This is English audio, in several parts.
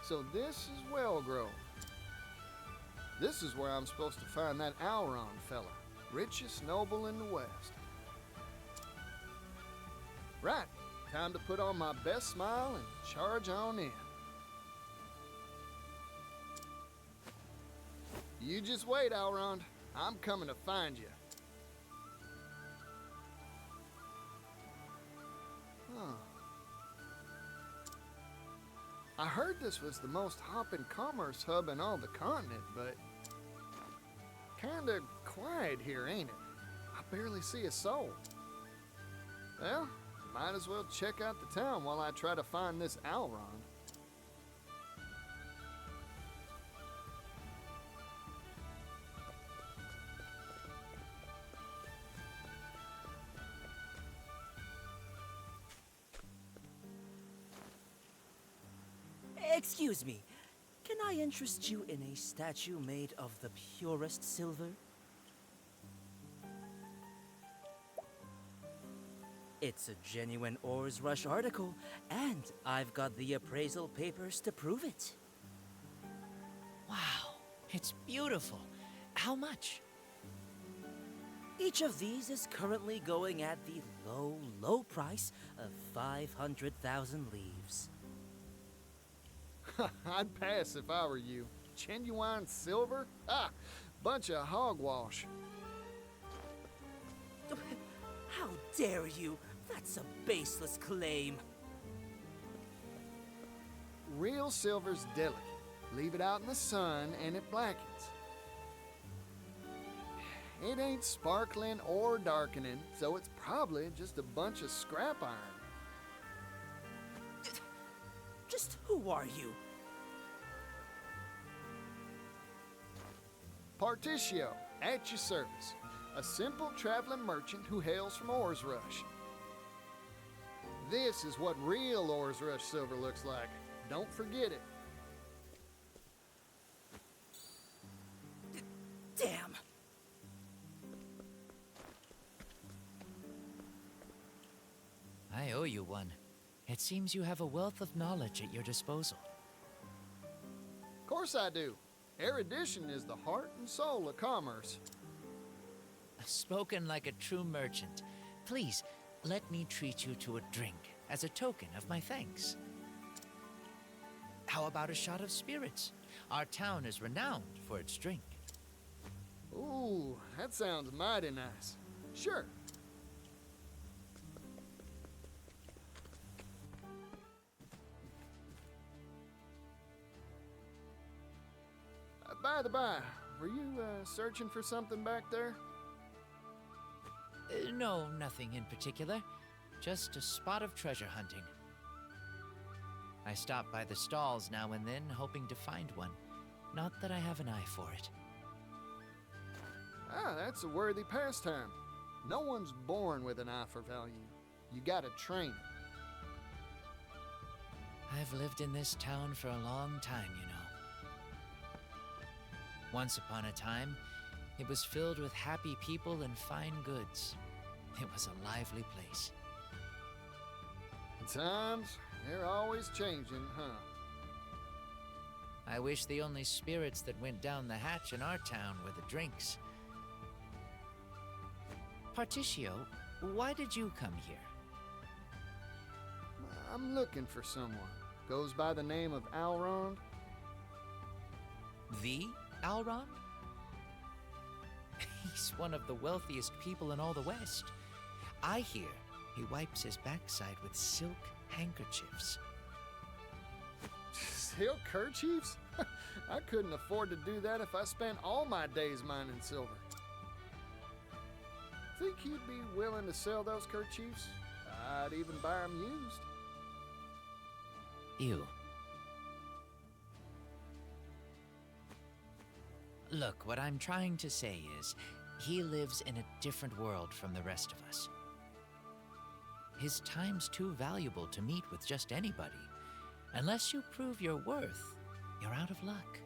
So this is Wellgrove. This is where I'm supposed to find that Alron fella, richest noble in the West. Right, time to put on my best smile and charge on in. You just wait, Alron. I'm coming to find you. Huh. I heard this was the most hopping commerce hub in all the continent, but kinda quiet here, ain't it? I barely see a soul. Well, might as well check out the town while I try to find this Alron. Excuse me, can I interest you in a statue made of the purest silver? It's a genuine Ores Rush article, and I've got the appraisal papers to prove it. Wow, it's beautiful. How much? Each of these is currently going at the low, low price of 500,000 leaves. I'd pass if I were you. Genuine silver? Ah, bunch of hogwash. How dare you? That's a baseless claim. Real silver's delicate. Leave it out in the sun and it blackens. It ain't sparkling or darkening, so it's probably just a bunch of scrap iron. Just who are you? Partitio, at your service. A simple traveling merchant who hails from Ores Rush. This is what real Ores Rush silver looks like. Don't forget it. Damn! I owe you one. It seems you have a wealth of knowledge at your disposal. Of course I do. Erudition is the heart and soul of commerce. Spoken like a true merchant. Please, let me treat you to a drink as a token of my thanks. How about a shot of spirits? Our town is renowned for its drink. Ooh, that sounds mighty nice. Sure. By the by, were you searching for something back there? No, nothing in particular. Just a spot of treasure hunting. I stop by the stalls now and then, hoping to find one. Not that I have an eye for it. Ah, that's a worthy pastime. No one's born with an eye for value. You gotta train it. I've lived in this town for a long time, you know. Once upon a time, it was filled with happy people and fine goods. It was a lively place. Times, they're always changing, huh? I wish the only spirits that went down the hatch in our town were the drinks. Partitio, why did you come here? I'm looking for someone. Goes by the name of Alron. The Alron? He's one of the wealthiest people in all the West. I hear he wipes his backside with silk handkerchiefs. Silk kerchiefs? I couldn't afford to do that if I spent all my days mining silver. Think he'd be willing to sell those kerchiefs? I'd even buy them used. You. Look, what I'm trying to say is, he lives in a different world from the rest of us. His time's too valuable to meet with just anybody. Unless you prove your worth, you're out of luck.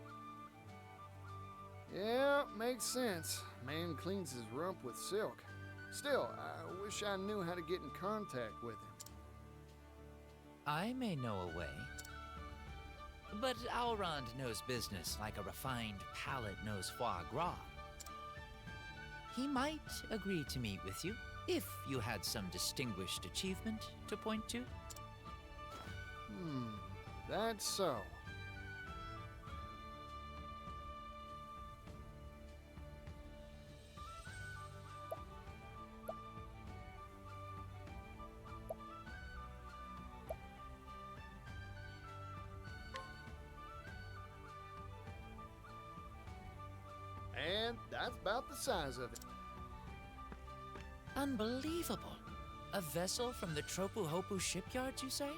Yeah, makes sense. Man cleans his rump with silk. Still, I wish I knew how to get in contact with him. I may know a way. But Alrond knows business like a refined palate knows foie gras. He might agree to meet with you if you had some distinguished achievement to point to. That's so. And that's about the size of it. Unbelievable. A vessel from the Tropu-Hopu shipyards, you say?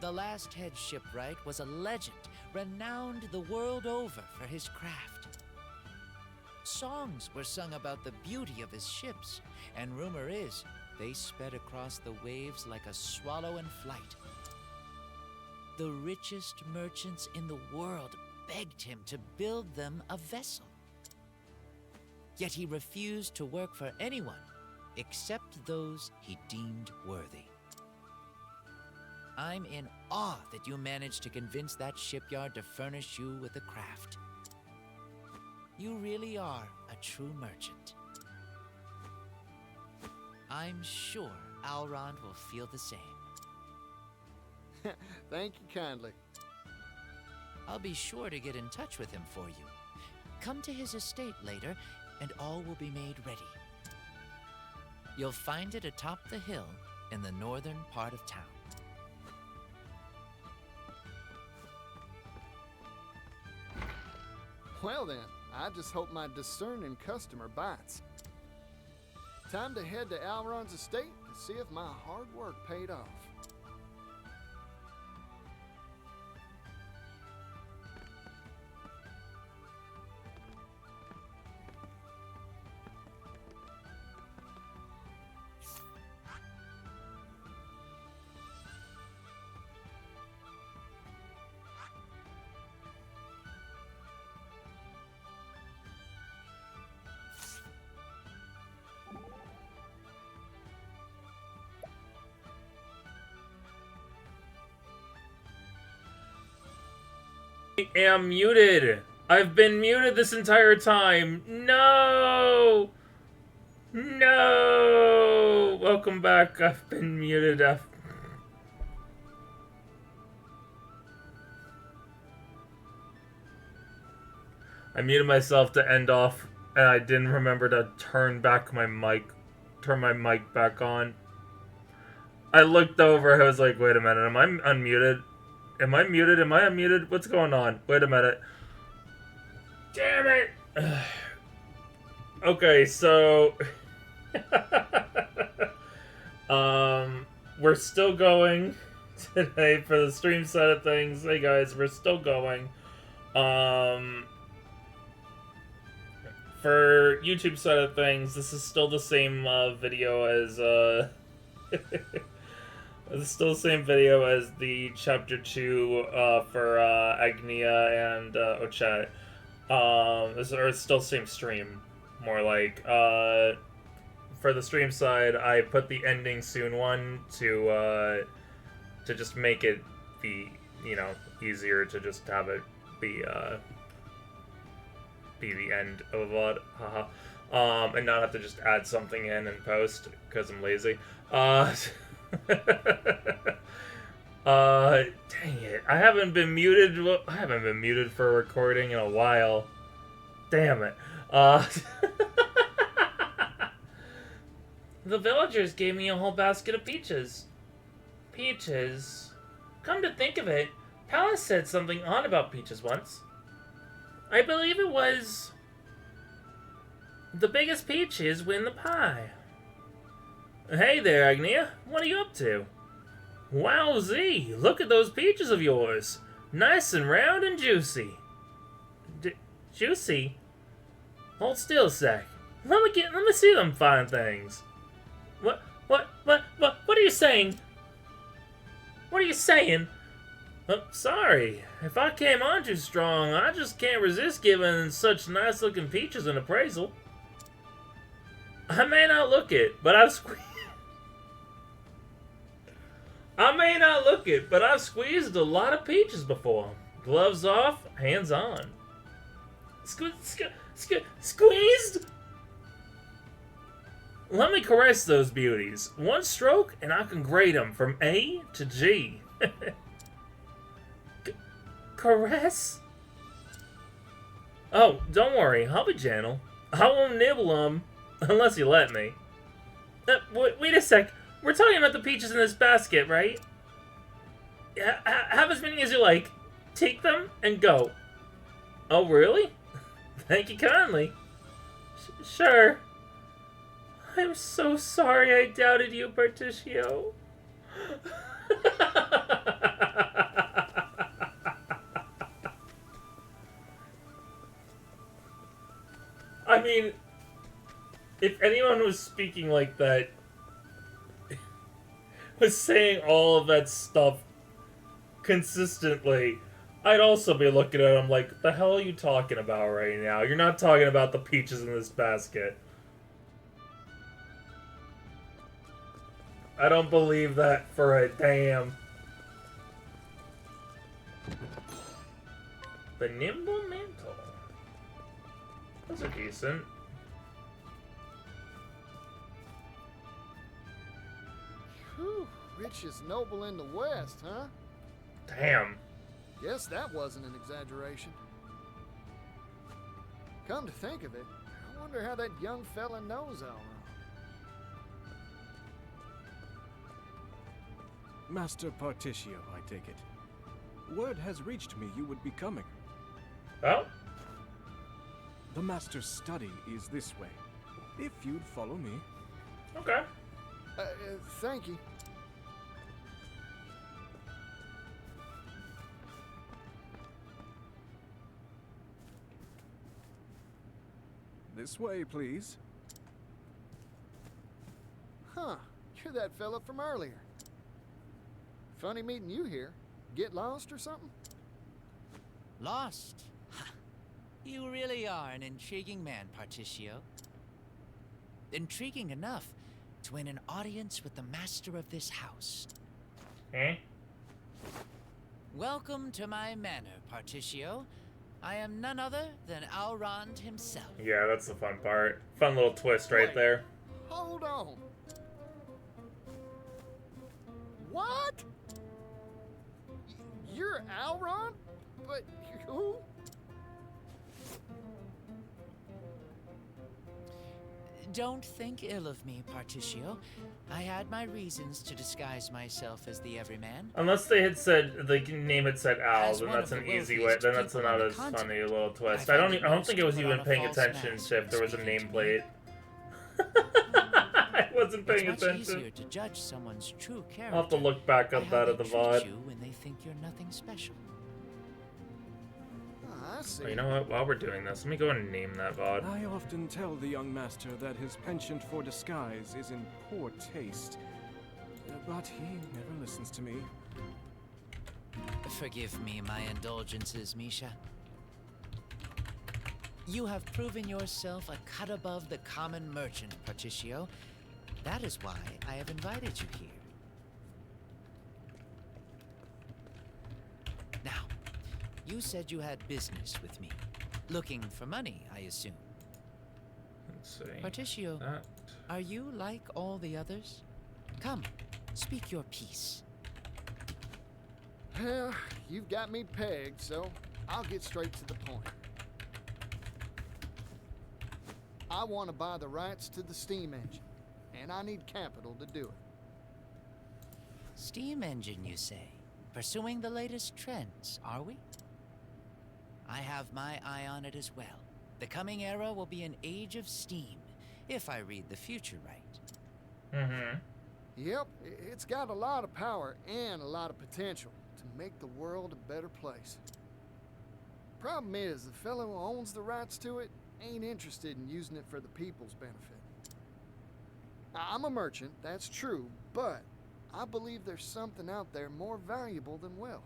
The last head shipwright was a legend, renowned the world over for his craft. Songs were sung about the beauty of his ships, and rumor is they sped across the waves like a swallow in flight. The richest merchants in the world begged him to build them a vessel. Yet he refused to work for anyone except those he deemed worthy. I'm in awe that you managed to convince that shipyard to furnish you with a craft. You really are a true merchant. I'm sure Alrond will feel the same. Thank you kindly. I'll be sure to get in touch with him for you. Come to his estate later, and all will be made ready. You'll find it atop the hill in the northern part of town. Well then, I just hope my discerning customer bites. Time to head to Alron's estate to see if my hard work paid off. I am muted. I've been muted this entire time. No! No! Welcome back. I've been muted. I muted myself to end off, and I didn't remember to turn my mic back on. I looked over, I was like, wait a minute, am I unmuted? Am I muted? Am I unmuted? What's going on? Wait a minute. Damn it! Okay, so... we're still going today for the stream side of things. Hey guys, we're still going. For YouTube side of things, this is still the same video as, it's still the same video as the Chapter 2 for Agnia and Ochet. It's still the same stream, more like. For the stream side, I put the ending soon one to just make it be, easier to just have it be the end of a VOD, haha. And not have to just add something in and post, because I'm lazy. Dang it. I haven't been muted for recording in a while. Damn it. The villagers gave me a whole basket of peaches. Peaches? Come to think of it, Palace said something odd about peaches once. I believe it was... the biggest peaches win the pie. Hey there, Agnia. What are you up to? Wowzee! Look at those peaches of yours. Nice and round and juicy. Juicy? Hold still a sec. Let me see them fine things. What are you saying? What are you saying? Oh, sorry. If I came on too strong, I just can't resist giving such nice-looking peaches an appraisal. I may not look it, but I've I may not look it, but I've squeezed a lot of peaches before. Gloves off, hands on. Squeezed? Let me caress those beauties. One stroke, and I can grade them from A to G. Caress? Oh, don't worry. I'll be gentle. I won't nibble them unless you let me. Wait a sec. We're talking about the peaches in this basket, right? Have as many as you like. Take them and go. Oh, really? Thank you kindly. Sure. I'm so sorry I doubted you, Berticio. I mean, if anyone was speaking like that, was saying all of that stuff consistently, I'd also be looking at him like, the hell are you talking about right now? You're not talking about the peaches in this basket. I don't believe that for a damn. The nimble mantle. Those are decent. Whew, rich is noble in the West, huh? Damn. Guess that wasn't an exaggeration. Come to think of it, I wonder how that young fella knows Elrond. Master Particio, I take it. Word has reached me you would be coming. Oh? The Master's study is this way. If you'd follow me. Okay. Thank you. This way, please. Huh, you're that fella from earlier. Funny meeting you here. Get lost or something? Lost? You really are an intriguing man, Particio. Intriguing enough to win an audience with the master of this house. Eh? Welcome to my manor, Particio. I am none other than Elrond himself. Yeah, that's the fun part. Fun little twist right Wait. there. Hold on. What? You're Elrond? But who? Don't think ill of me, Particio. I had my reasons to disguise myself as the everyman. Unless they had said the name had said Al, As then one that's of an the easy way. wealthiest Then that's people on not the as funny continent, little twist. I I find it don't think it was most to even put on a paying false attention mask to if there was a when speaking to me. nameplate. I wasn't paying It's much attention. easier to judge someone's true character. I'll have to look back by up how that they at the treat VOD. you when they think you're nothing special. I see. Oh, you know what? While we're doing this, let me go and name that VOD. I often tell the young master that his penchant for disguise is in poor taste. But he never listens to me. Forgive me my indulgences, Misha. You have proven yourself a cut above the common merchant, Particio. That is why I have invited you here. Now, you said you had business with me. Looking for money, I assume. Let's see. Particio, That. are you like all the others? Come, speak your piece. Well, you've got me pegged, so I'll get straight to the point. I want to buy the rights to the steam engine, and I need capital to do it. Steam engine, you say? Pursuing the latest trends, are we? I have my eye on it as well. The coming era will be an age of steam, if I read the future right. Mm-hmm. Yep, it's got a lot of power and a lot of potential to make the world a better place. Problem is, the fellow who owns the rights to it ain't interested in using it for the people's benefit. I'm a merchant, that's true, but I believe there's something out there more valuable than wealth.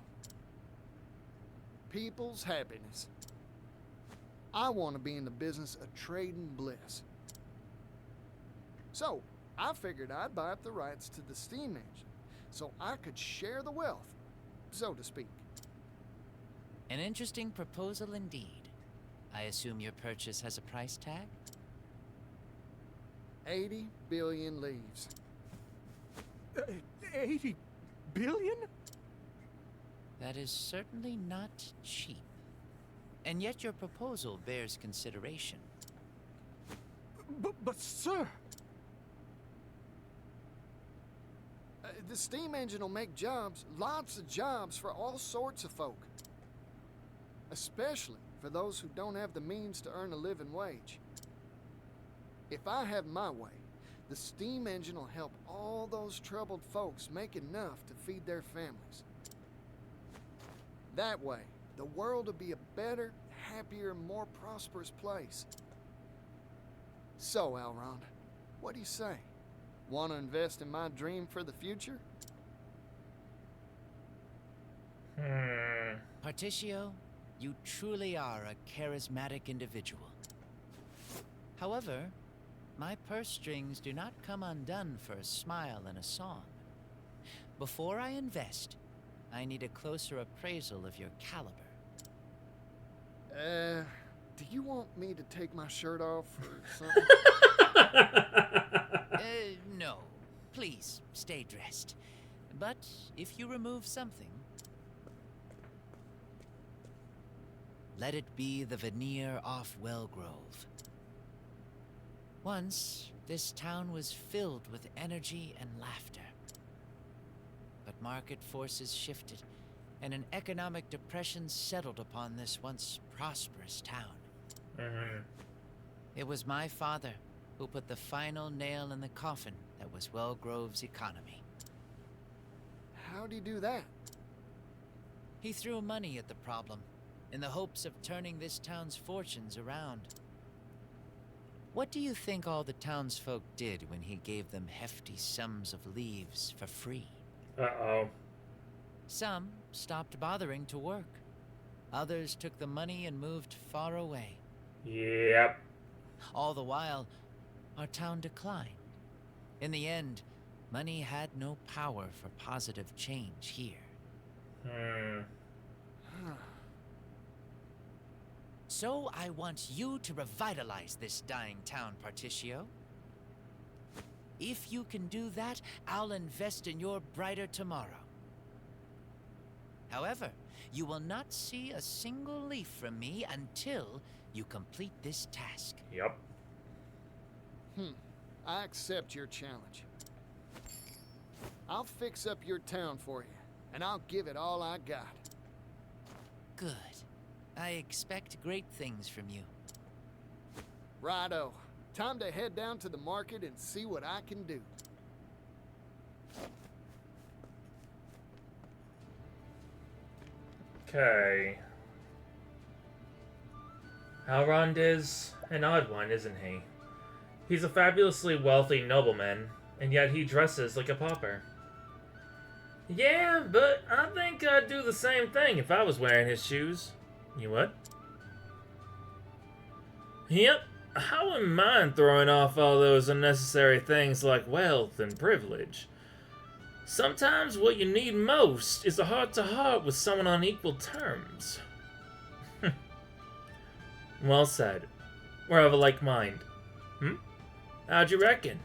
People's happiness. I want to be in the business of trading bliss. So, I figured I'd buy up the rights to the steam engine, so I could share the wealth, so to speak. An interesting proposal indeed. I assume your purchase has a price tag? 80 billion leaves. 80 billion? That is certainly not cheap. And yet your proposal bears consideration. But sir... The steam engine will make jobs, lots of jobs for all sorts of folk. Especially for those who don't have the means to earn a living wage. If I have my way, the steam engine will help all those troubled folks make enough to feed their families. That way, the world will be a better, happier, more prosperous place. So, Elrond, what do you say? Want to invest in my dream for the future? Particio, you truly are a charismatic individual. However, my purse strings do not come undone for a smile and a song. Before I invest, I need a closer appraisal of your caliber. Do you want me to take my shirt off or something? No. Please, stay dressed. But if you remove something, let it be the veneer off Wellgrove. Once, this town was filled with energy and laughter. But market forces shifted, and an economic depression settled upon this once prosperous town. It was my father who put the final nail in the coffin that was Wellgrove's economy. How'd he do that? He threw money at the problem, in the hopes of turning this town's fortunes around. What do you think all the townsfolk did when he gave them hefty sums of leaves for free? Uh-oh. Some stopped bothering to work. Others took the money and moved far away. Yep. All the while, our town declined. In the end, money had no power for positive change here. So I want you to revitalize this dying town, Particio. If you can do that, I'll invest in your brighter tomorrow. However, you will not see a single leaf from me until you complete this task. Yep. I accept your challenge. I'll fix up your town for you, and I'll give it all I got. Good. I expect great things from you. Righto. Time to head down to the market and see what I can do. Okay. Elrond is an odd one, isn't he? He's a fabulously wealthy nobleman, and yet he dresses like a pauper. Yeah, but I think I'd do the same thing if I was wearing his shoes. You would? Yep. I wouldn't mind throwing off all those unnecessary things like wealth and privilege. Sometimes what you need most is a heart-to-heart with someone on equal terms. Well said. We're of a like mind. How'd you reckon?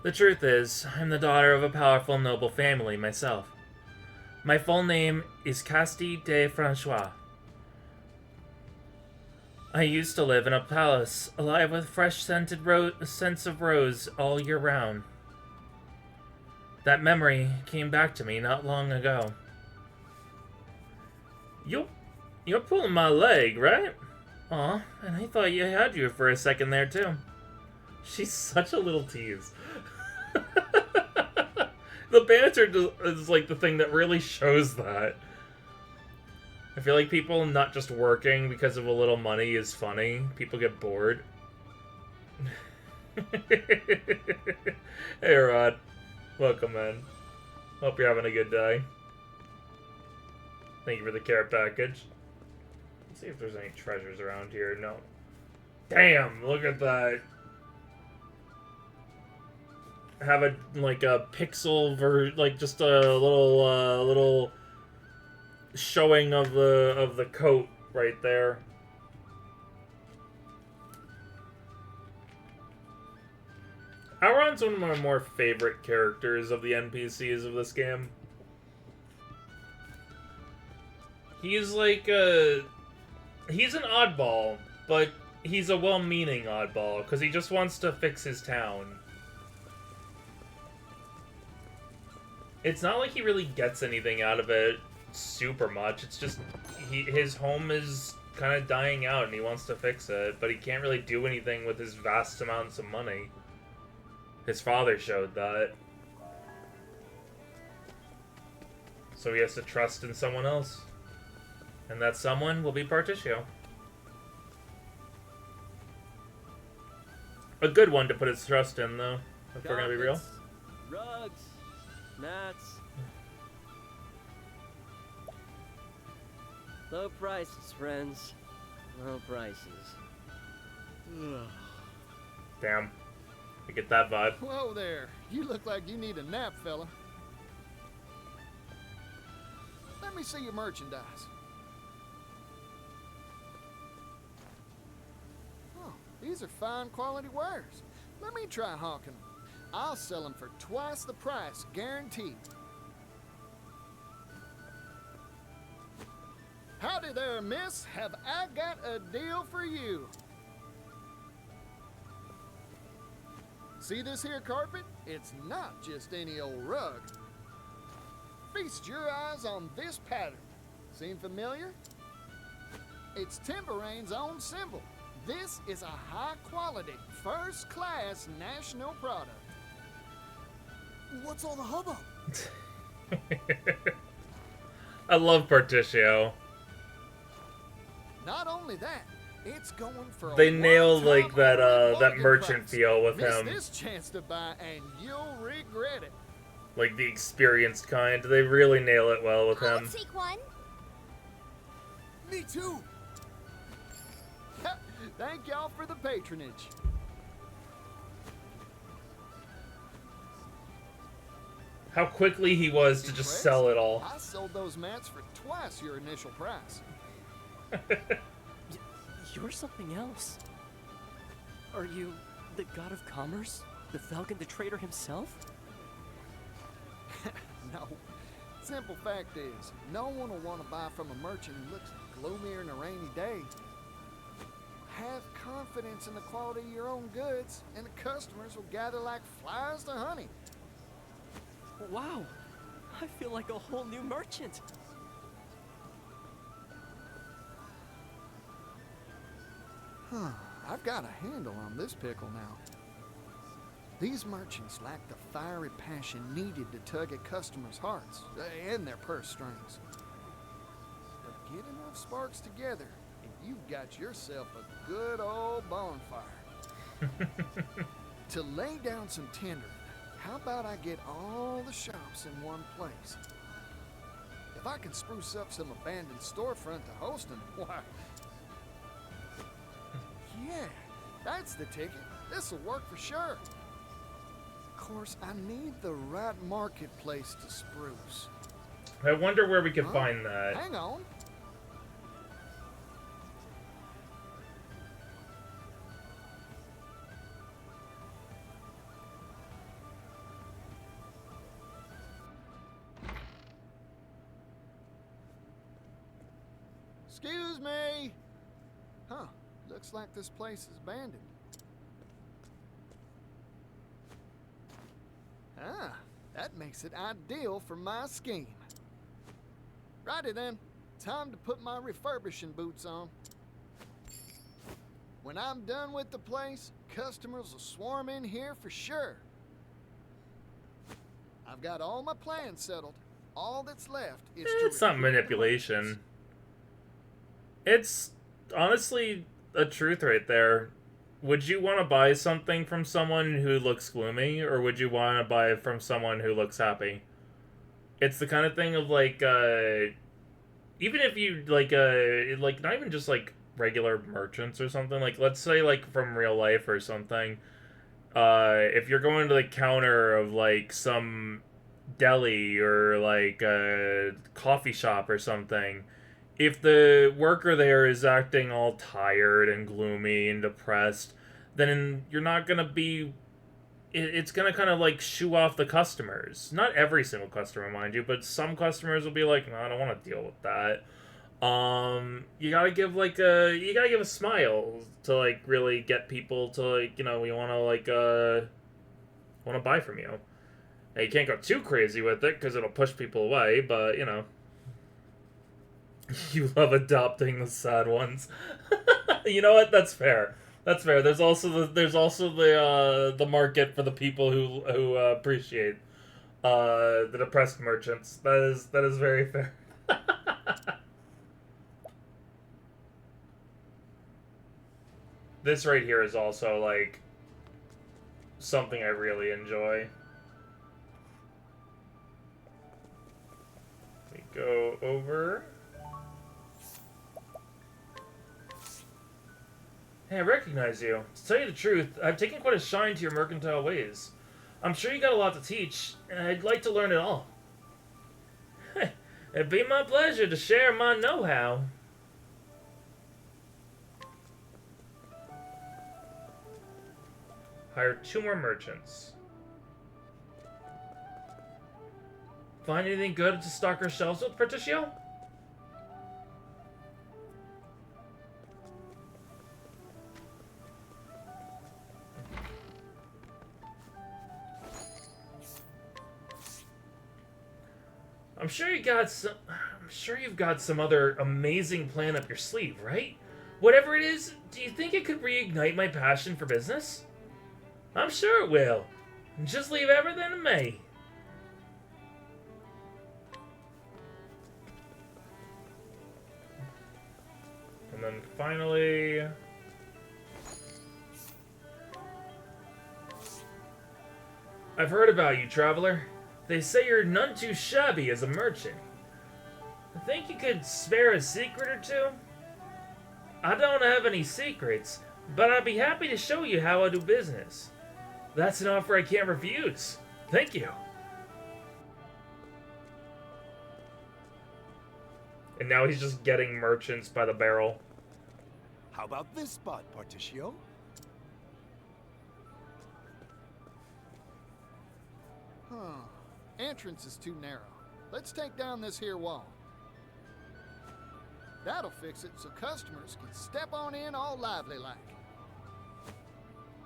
The truth is, I'm the daughter of a powerful noble family myself. My full name is Castti de Francois. I used to live in a palace, alive with fresh-scented scents of rose all year round. That memory came back to me not long ago. You're pulling my leg, right? Aw, and I thought you had you for a second there, too. She's such a little tease. The banter is like the thing that really shows that. I feel like people not just working because of a little money is funny. People get bored. Hey, Rod. Welcome, man. Hope you're having a good day. Thank you for the care package. Let's see if there's any treasures around here. No. Damn, look at that. have a like a pixel like just a little showing of the coat right there. Auron's one of my more favorite characters of the NPCs of this game. He's like he's an oddball, but he's a well-meaning oddball, because he just wants to fix his town. It's not like he really gets anything out of it super much, it's just his home is kind of dying out and he wants to fix it, but he can't really do anything with his vast amounts of money. His father showed that. So he has to trust in someone else. And that someone will be Partitio. A good one to put his trust in, though, if we're gonna be real. Rugs, mats. Low prices, friends. Low prices. Damn. I get that vibe. Whoa there. You look like you need a nap, fella. Let me see your merchandise. Oh, these are fine quality wares. Let me try hawking them. I'll sell them for twice the price, guaranteed. Howdy there, miss. Have I got a deal for you? See this here carpet? It's not just any old rug. Feast your eyes on this pattern. Seem familiar? It's Timberane's own symbol. This is a high-quality, first-class national product. What's all the hubbub? I love Partitio. Not only that, it's going for They a nail one-time like that that bargain merchant price. feel with Miss him. this chance to buy and you'll regret it. Like the experienced kind. They really nail it well with I'll him. take one. Me too. Thank y'all for the patronage. How quickly he was to just sell it all. I sold those mats for twice your initial price. You're something else. Are you the god of commerce? The Falcon the trader himself? No. Simple fact is, no one will want to buy from a merchant who looks gloomier than a rainy day. Have confidence in the quality of your own goods, and the customers will gather like flies to honey. Wow. I feel like a whole new merchant. I've got a handle on this pickle now. These merchants lack the fiery passion needed to tug at customers' hearts and their purse strings. But get enough sparks together, and you've got yourself a good old bonfire. To lay down some tinder, how about I get all the shops in one place? If I can spruce up some abandoned storefront to host them, why... Yeah, that's the ticket. This'll work for sure. Of course, I need the right marketplace to spruce. I wonder where we could Huh? find that. Hang on. Excuse me. Huh. Looks like this place is abandoned. Ah, that makes it ideal for my scheme. Righty then. Time to put my refurbishing boots on. When I'm done with the place, customers will swarm in here for sure. I've got all my plans settled. All that's left is to It's not recruit the manipulation. It's honestly a truth right there. Would you want to buy something from someone who looks gloomy, or would you want to buy it from someone who looks happy? It's the kind of thing of like, even if you like not even just like regular merchants or something. Like, let's say like from real life or something. if you're going to the counter of like some deli or like a coffee shop or something, if the worker there is acting all tired and gloomy and depressed, then you're not gonna be. It's gonna kind of like shoo off the customers. Not every single customer, mind you, but some customers will be like, "No, I don't want to deal with that." You gotta give a smile to like really get people to like you want to buy from you. Now, you can't go too crazy with it because it'll push people away, but you love adopting the sad ones. You know what? That's fair. That's fair. There's also the market for the people who appreciate the depressed merchants. That is very fair. This right here is also like something I really enjoy. We go over. Hey, I recognize you. To tell you the truth, I've taken quite a shine to your mercantile ways. I'm sure you got a lot to teach, and I'd like to learn it all. It'd be my pleasure to share my know-how. Hire 2 more merchants. Find anything good to stock our shelves with, Patricio? I'm sure you've got some other amazing plan up your sleeve, right? Whatever it is, do you think it could reignite my passion for business? I'm sure it will. Just leave everything to me. And then finally... I've heard about you, traveler. They say you're none too shabby as a merchant. I think you could spare a secret or two? I don't have any secrets, but I'd be happy to show you how I do business. That's an offer I can't refuse. Thank you. And now he's just getting merchants by the barrel. How about this spot, Particio? Huh. Entrance is too narrow. Let's take down this here wall. That'll fix it so customers can step on in all lively like.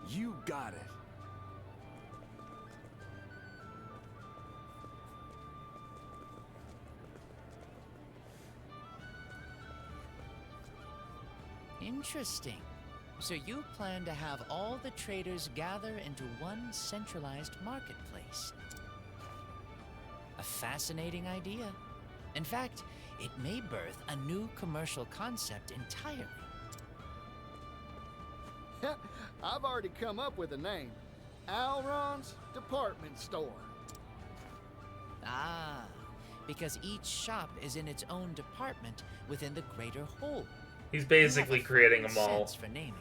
You got it. Interesting. So you plan to have all the traders gather into one centralized marketplace. A fascinating idea. In fact, it may birth a new commercial concept entirely. I've already come up with a name. Alron's Department Store. Ah, because each shop is in its own department within the greater whole. He's basically creating a mall. Sense for naming.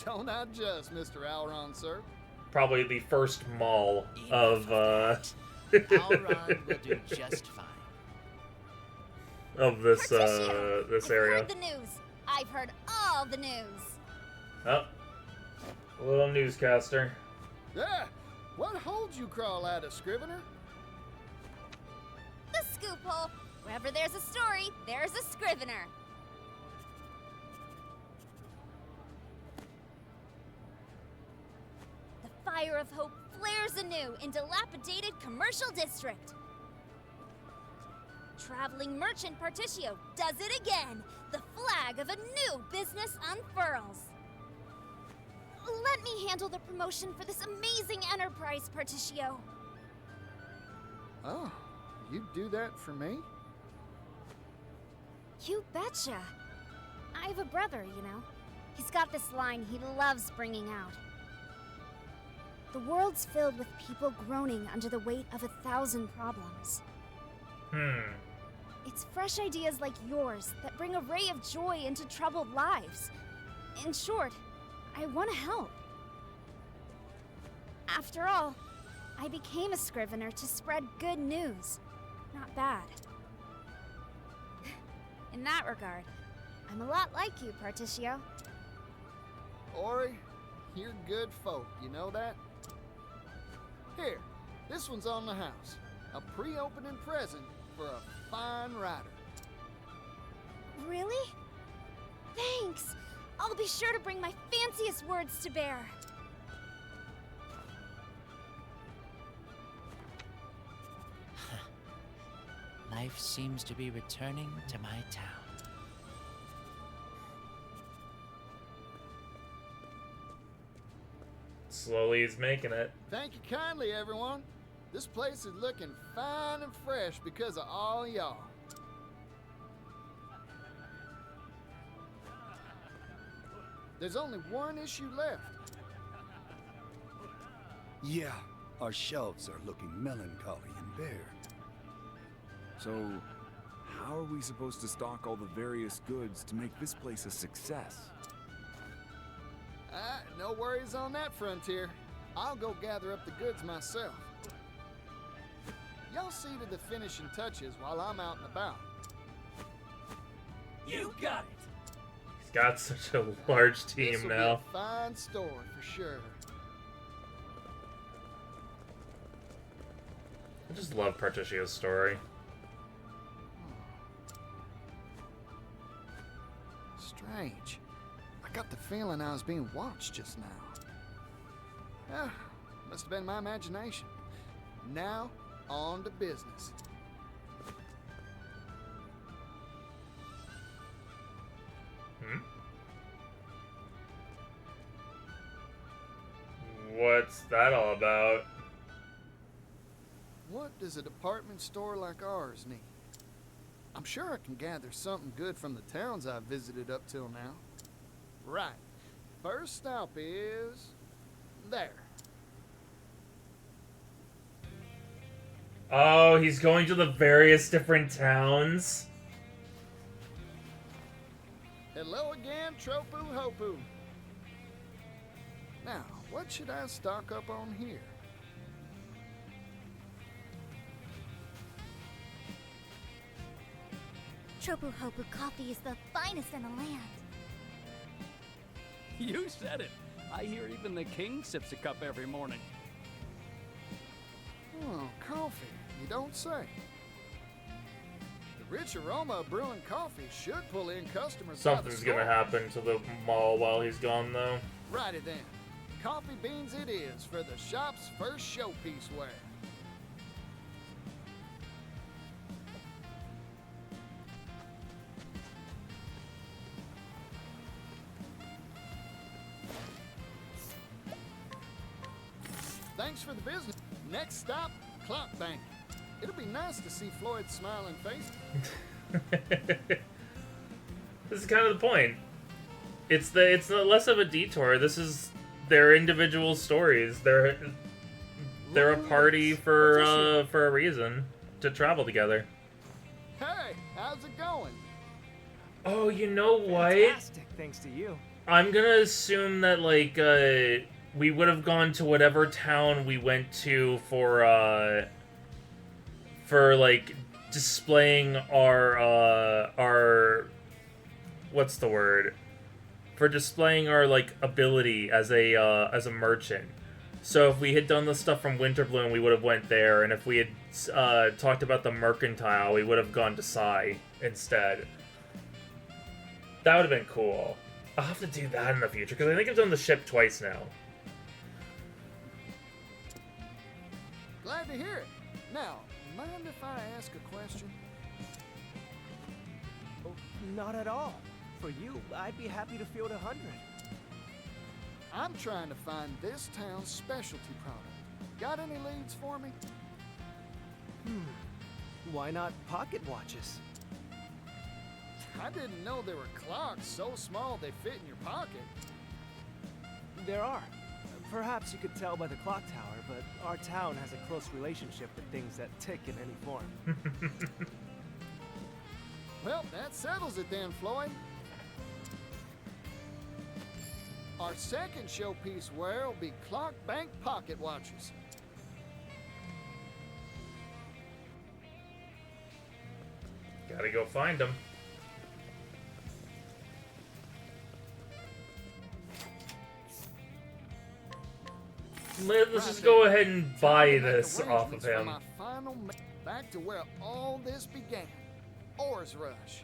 Don't I just, Mr. Alron, sir? Probably the first mall of Alron will do just fine. of this Patricio, this I've area. heard the news. I've heard all the news. Oh, a little newscaster. Yeah, what holds you, Crawl out of Scrivener? The scoop hole. Wherever there's a story, there's a Scrivener. The fire of hope flares anew in dilapidated commercial district. Traveling merchant Particio does it again. The flag of a new business unfurls. Let me handle the promotion for this amazing enterprise, Particio. Oh, you'd do that for me? You betcha. I have a brother, you know. He's got this line he loves bringing out. The world's filled with people groaning under the weight of 1,000 problems. It's fresh ideas like yours that bring a ray of joy into troubled lives. In short, I want to help. After all, I became a scrivener to spread good news, not bad. In that regard, I'm a lot like you, Particio. Ori, you're good folk, you know that? Here, this one's on the house. A pre-opening present for a fine writer. Really? Thanks! I'll be sure to bring my fanciest words to bear. Life seems to be returning to my town. Slowly he's making it. Thank you kindly, everyone. This place is looking fine and fresh because of all y'all. There's only one issue left. Yeah, our shelves are looking melancholy and bare. So, how are we supposed to stock all the various goods to make this place a success? No worries on that frontier. I'll go gather up the goods myself. Y'all see to the finishing touches while I'm out and about. You got it! He's got such a large team This'll now. Be a fine store for sure. I just love Particio's story. Strange. I got the feeling I was being watched just now. Must have been my imagination. Now, on to business. What's that all about? What does a department store like ours need? I'm sure I can gather something good from the towns I've visited up till now. Right. First stop is... there. Oh, he's going to the various different towns. Hello again, Tropu Hopu. Now, what should I stock up on here? Tropu Hopu coffee is the finest in the land. You said it. I hear even the king sips a cup every morning. Oh, coffee. You don't say. The rich aroma of brewing coffee should pull in customers. by the Something's gonna store. happen to the mall while he's gone, though. Righty then. Coffee beans it is for the shop's first showpiece ware. Thanks for the business. Next stop, Clock Bank. It'll be nice to see Floyd's smiling face. This is kind of the point. It's less of a detour. This is their individual stories. They're a party for a reason to travel together. Hey, how's it going? Oh, you know what? Fantastic, thanks to you. I'm gonna assume that like we would have gone to whatever town we went to for like displaying our what's the word? For displaying our like ability as a merchant. So if we had done the stuff from Winterbloom, we would have went there, and if we had talked about the mercantile, we would have gone to Sai instead. That would have been cool. I'll have to do that in the future, because I think I've done the ship twice now. Glad to hear it. Now, mind if I ask a question? Oh, not at all. For you, I'd be happy to field 100. I'm trying to find this town's specialty product. Got any leads for me? Why not pocket watches? I didn't know there were clocks so small they fit in your pocket. There are. Perhaps you could tell by the clock tower, but our town has a close relationship with things that tick in any form. Well, that settles it then, Floyd. Our second showpiece wear will be clock bank pocket watches. Gotta go find them. Let's just go ahead and buy this off of him. Back to where all this began. Ores Rush.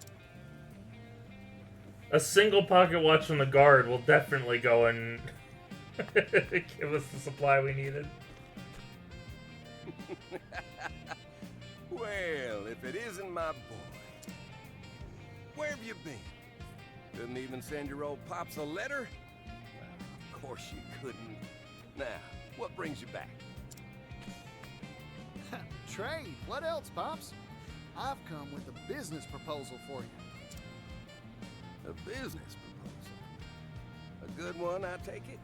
A single pocket watch from the guard will definitely go and give us the supply we needed. Well, if it isn't my boy. Where have you been? Couldn't even send your old pops a letter? Well, of course you couldn't. Now, what brings you back? Trade. What else, Pops? I've come with a business proposal for you. A business proposal? A good one, I take it?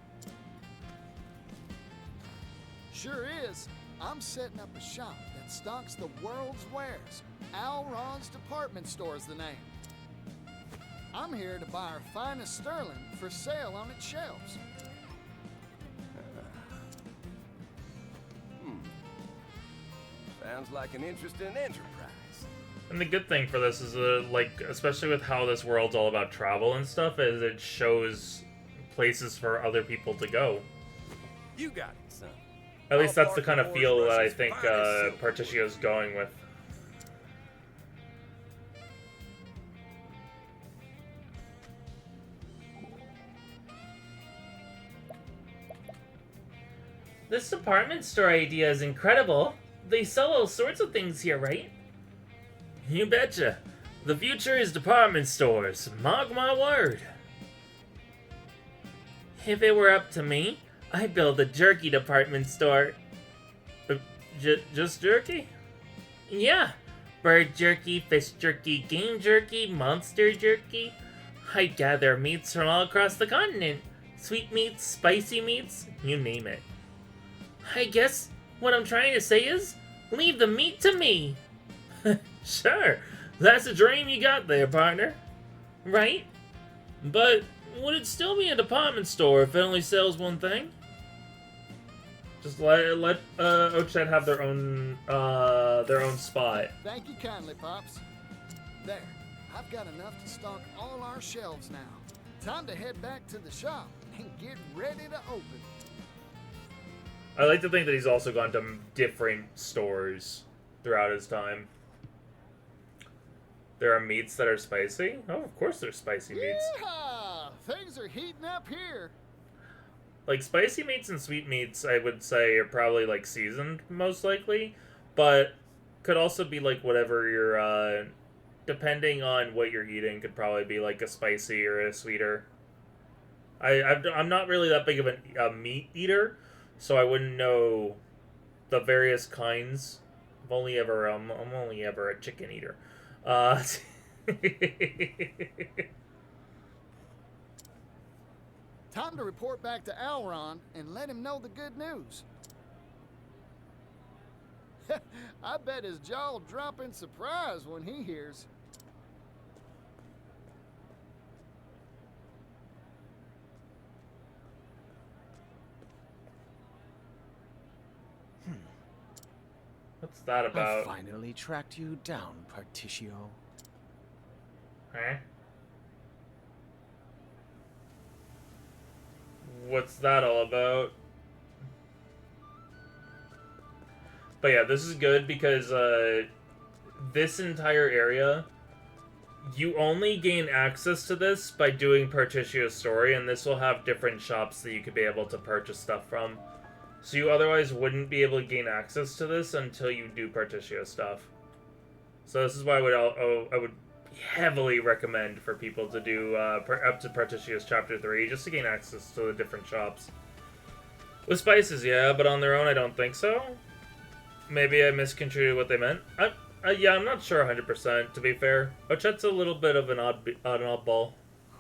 Sure is. I'm setting up a shop that stocks the world's wares. Al Ron's Department Store's the name. I'm here to buy our finest sterling for sale on its shelves. Sounds like an interesting enterprise. And the good thing for this is, like, especially with how this world's all about travel and stuff, is it shows places for other people to go. You got it, son. At least that's the kind of feel that I think Particio's going with. This department store idea is incredible. They sell all sorts of things here, right? You betcha. The future is department stores. Mark my word. If it were up to me, I'd build a jerky department store. Just jerky? Yeah. Bird jerky, fish jerky, game jerky, monster jerky. I'd gather meats from all across the continent. Sweet meats, spicy meats, you name it. I guess what I'm trying to say is, leave the meat to me. Sure, that's a dream you got there, partner. Right? But would it still be a department store if it only sells one thing? Just let Ochet have their own spot. Thank you kindly, Pops. There, I've got enough to stock all our shelves now. Time to head back to the shop and get ready to open. I like to think that he's also gone to different stores throughout his time. There are meats that are spicy? Oh, of course there's spicy meats. Yeehaw! Things are heating up here. Like, spicy meats and sweet meats, I would say, are probably, like, seasoned, most likely. But could also be, like, whatever you're, depending on what you're eating, could probably be, like, a spicy or a sweeter. I'm not really that big of a meat eater, so I wouldn't know the various kinds. I'm only ever a chicken eater. Time to report back to Alron and let him know the good news. I bet his jaw'll drop in surprise when he hears. What's that about? I finally tracked you down, Particio. Huh? What's that all about? But yeah, this is good because this entire area, you only gain access to this by doing Particio's story, and this will have different shops that you could be able to purchase stuff from. So you otherwise wouldn't be able to gain access to this until you do Particio's stuff. So this is why I would heavily recommend for people to do up to Particio's Chapter 3, just to gain access to the different shops. With spices, yeah, but on their own I don't think so. Maybe I misconstrued what they meant. Yeah, I'm not sure 100%, to be fair. Ochet's a little bit of an oddball.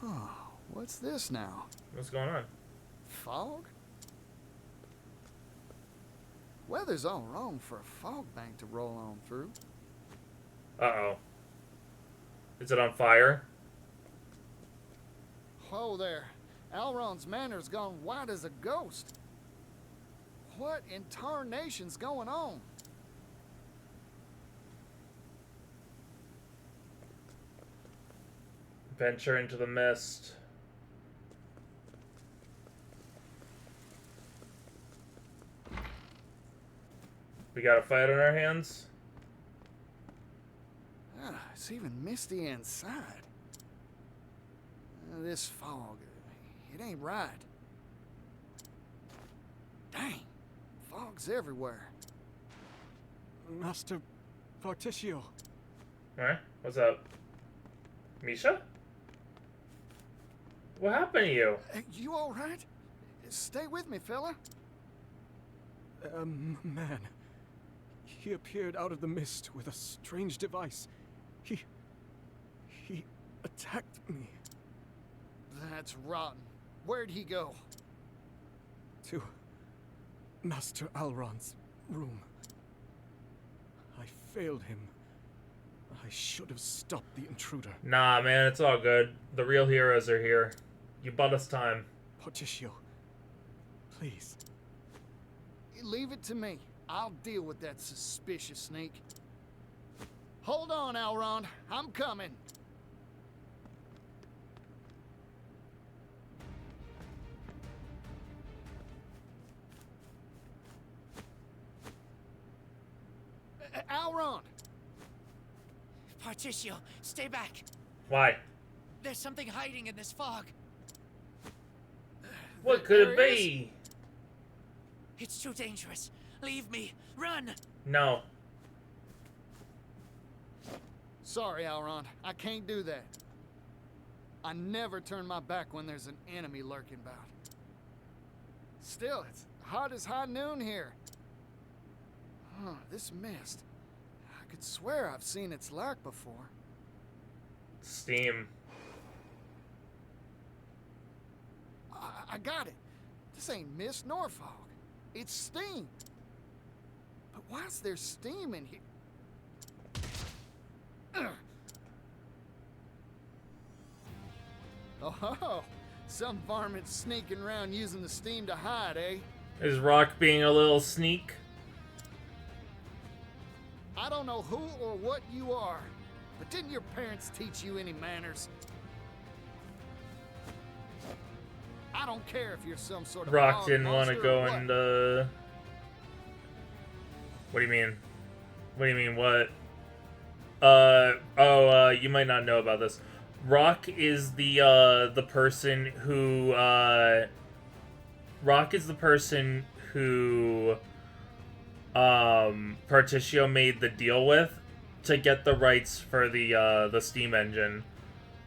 Oh, what's this now? What's going on? Fog? Weather's all wrong for a fog bank to roll on through. Uh-oh. Is it on fire? Whoa there. Elrond's manor's gone white as a ghost. What in tarnation's going on? Venture into the mist. We got a fight on our hands? It's even misty inside. This fog, it ain't right. Dang, fog's everywhere. Master Particio. Alright, what's up? Misha? What happened to you? You all right? Stay with me, fella. Man. He appeared out of the mist with a strange device. He attacked me. That's rotten. Where'd he go? To Master Elrond's room. I failed him. I should have stopped the intruder. Nah, man, it's all good. The real heroes are here. You bought us time. Particio, please. Leave it to me. I'll deal with that suspicious sneak. Hold on, Elrond. I'm coming. Elrond! Particio, stay back. Why? There's something hiding in this fog. What could it There be? It's too dangerous. Leave me. Run! No. Sorry, Elrond. I can't do that. I never turn my back when there's an enemy lurking about. Still, it's hot as high noon here. Huh, this mist. I could swear I've seen its like before. Steam. I got it. This ain't mist nor fog. It's steam. But why's there steam in here? Oh, some varmint sneaking around using the steam to hide, eh? Is Rock being a little sneak? I don't know who or what you are, but didn't your parents teach you any manners? I don't care if you're some sort of Rock fog didn't want to monster go or what. and, What do you mean? What do you mean, what? You might not know about this. Rock is the person who, Rock is the person who, Particio made the deal with to get the rights for the steam engine.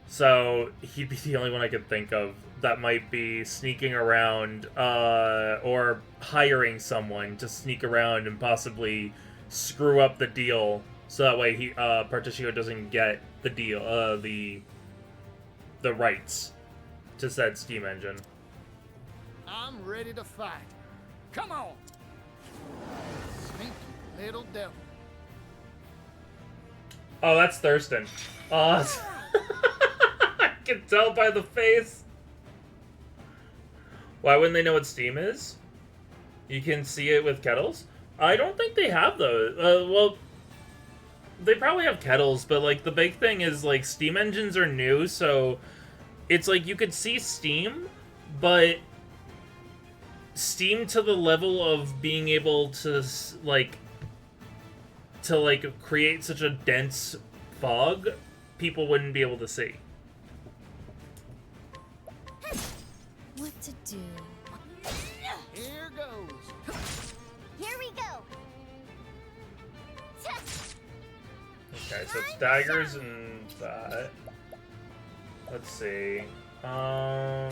So, he'd be the only one I could think of that might be sneaking around, or hiring someone to sneak around and possibly screw up the deal, so that way he, Particio doesn't get the deal, the rights to said steam engine. I'm ready to fight. Come on! Sneaky little devil. Oh, that's Thurston. I can tell by the face. Why wouldn't they know what steam is? You can see it with kettles? I don't think they have those. Well, they probably have kettles, but, like, the big thing is, like, steam engines are new, so it's like you could see steam, but steam to the level of being able to, like, create such a dense fog, people wouldn't be able to see. What to do? Here goes. Here we go. Okay, so it's daggers and that. Let's see. We're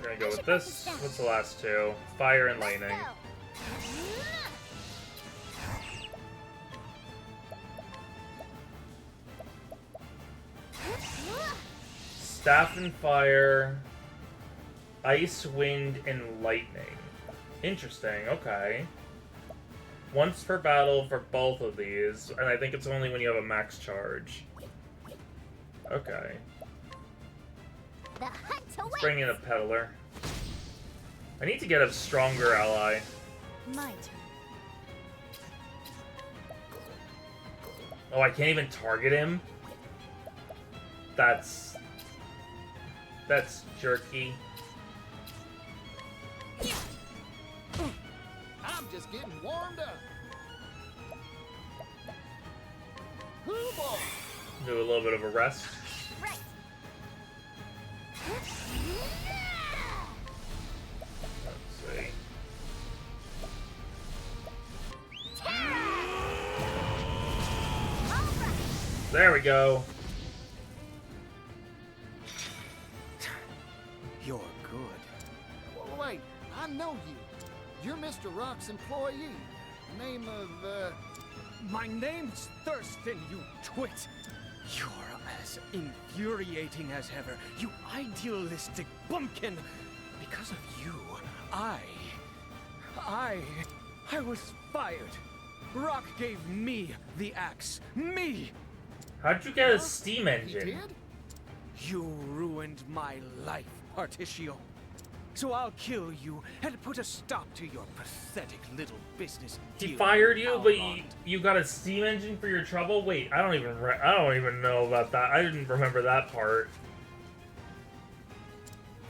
gonna go with this. What's the last two? Fire and lightning. Staff and fire, ice, wind, and lightning. Interesting, okay. Once per battle for both of these, and I think it's only when you have a max charge. Okay. The hunt Let's bring in a peddler. I need to get a stronger ally. My turn. Oh, I can't even target him? That's jerky. I'm just getting warmed up. Whoo boy. Do a little bit of a rest. Right. Let's see. There we go. You're good. Wait, I know you. You're Mr. Rock's employee. Name of, My name's Thurston, you twit! You're as infuriating as ever, you idealistic bumpkin! Because of you, I was fired. Rock gave me the axe. Me! How'd you get a steam he engine? did? You ruined my life, Particio. So I'll kill you and put a stop to your pathetic little business. He deal, fired you, but Almond. you got a steam engine for your trouble? Wait, I don't even know about that. I didn't remember that part.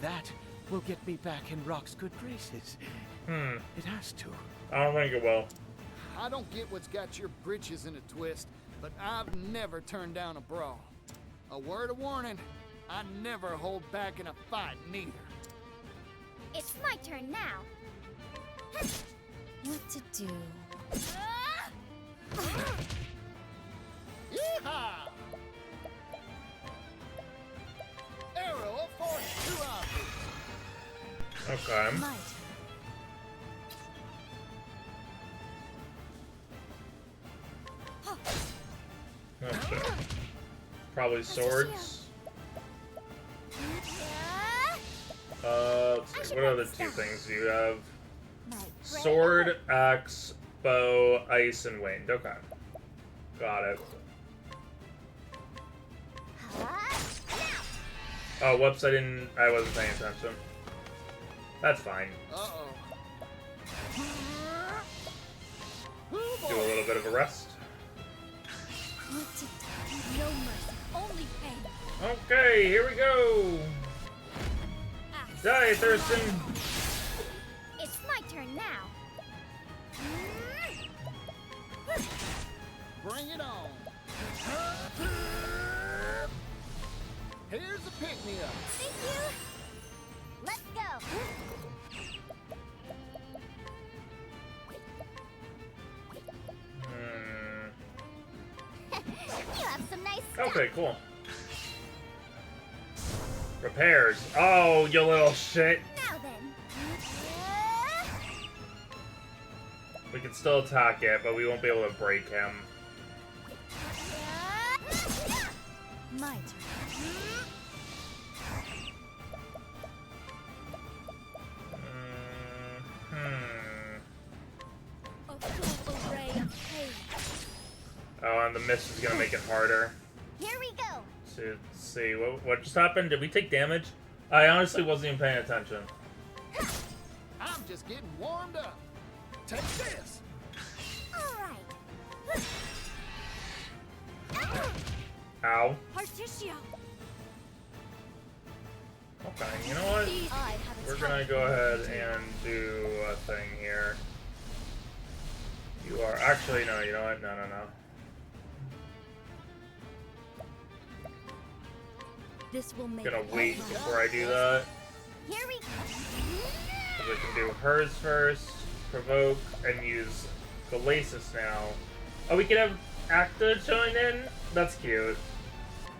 That will get me back in Rock's good graces. It has to. I don't think it will. I don't get what's got your britches in a twist, but I've never turned down a brawl. A word of warning, I never hold back in a fight, neither. It's my turn now. What to do? Yeehaw! Arrow of force, 2 objects. Okay. My turn. Okay. Probably swords. Let's see. What other 2 things do you have? Sword, axe, bow, ice, and wind. Okay. Got it. Oh, whoops, I wasn't paying attention. That's fine. Uh-oh. Do a little bit of a rest. What to do? No mercy, only pain. Okay, here we go. Die, Thurston. It's my turn now. Bring it on. Here's a pick-me-up. Thank you. Let's go. You have some nice stuff. Okay, cool. Repairs. Oh, you little shit. Now then. We can still attack it, but we won't be able to break him. My turn. A full array of pain. Oh, and the mist is gonna make it harder. Here we go. To see what just happened. Did we take damage? I honestly wasn't even paying attention. I'm just getting warmed up. Take this. All right. Ow. Particio. Okay, you know what? I have a We're gonna go ahead and do a thing here. You are actually no. You know what? No. This will make I'm gonna it wait easier. before I do that. Here we go. We can do hers first, provoke, and use Galacis now. Oh, we can have Acta join in? That's cute.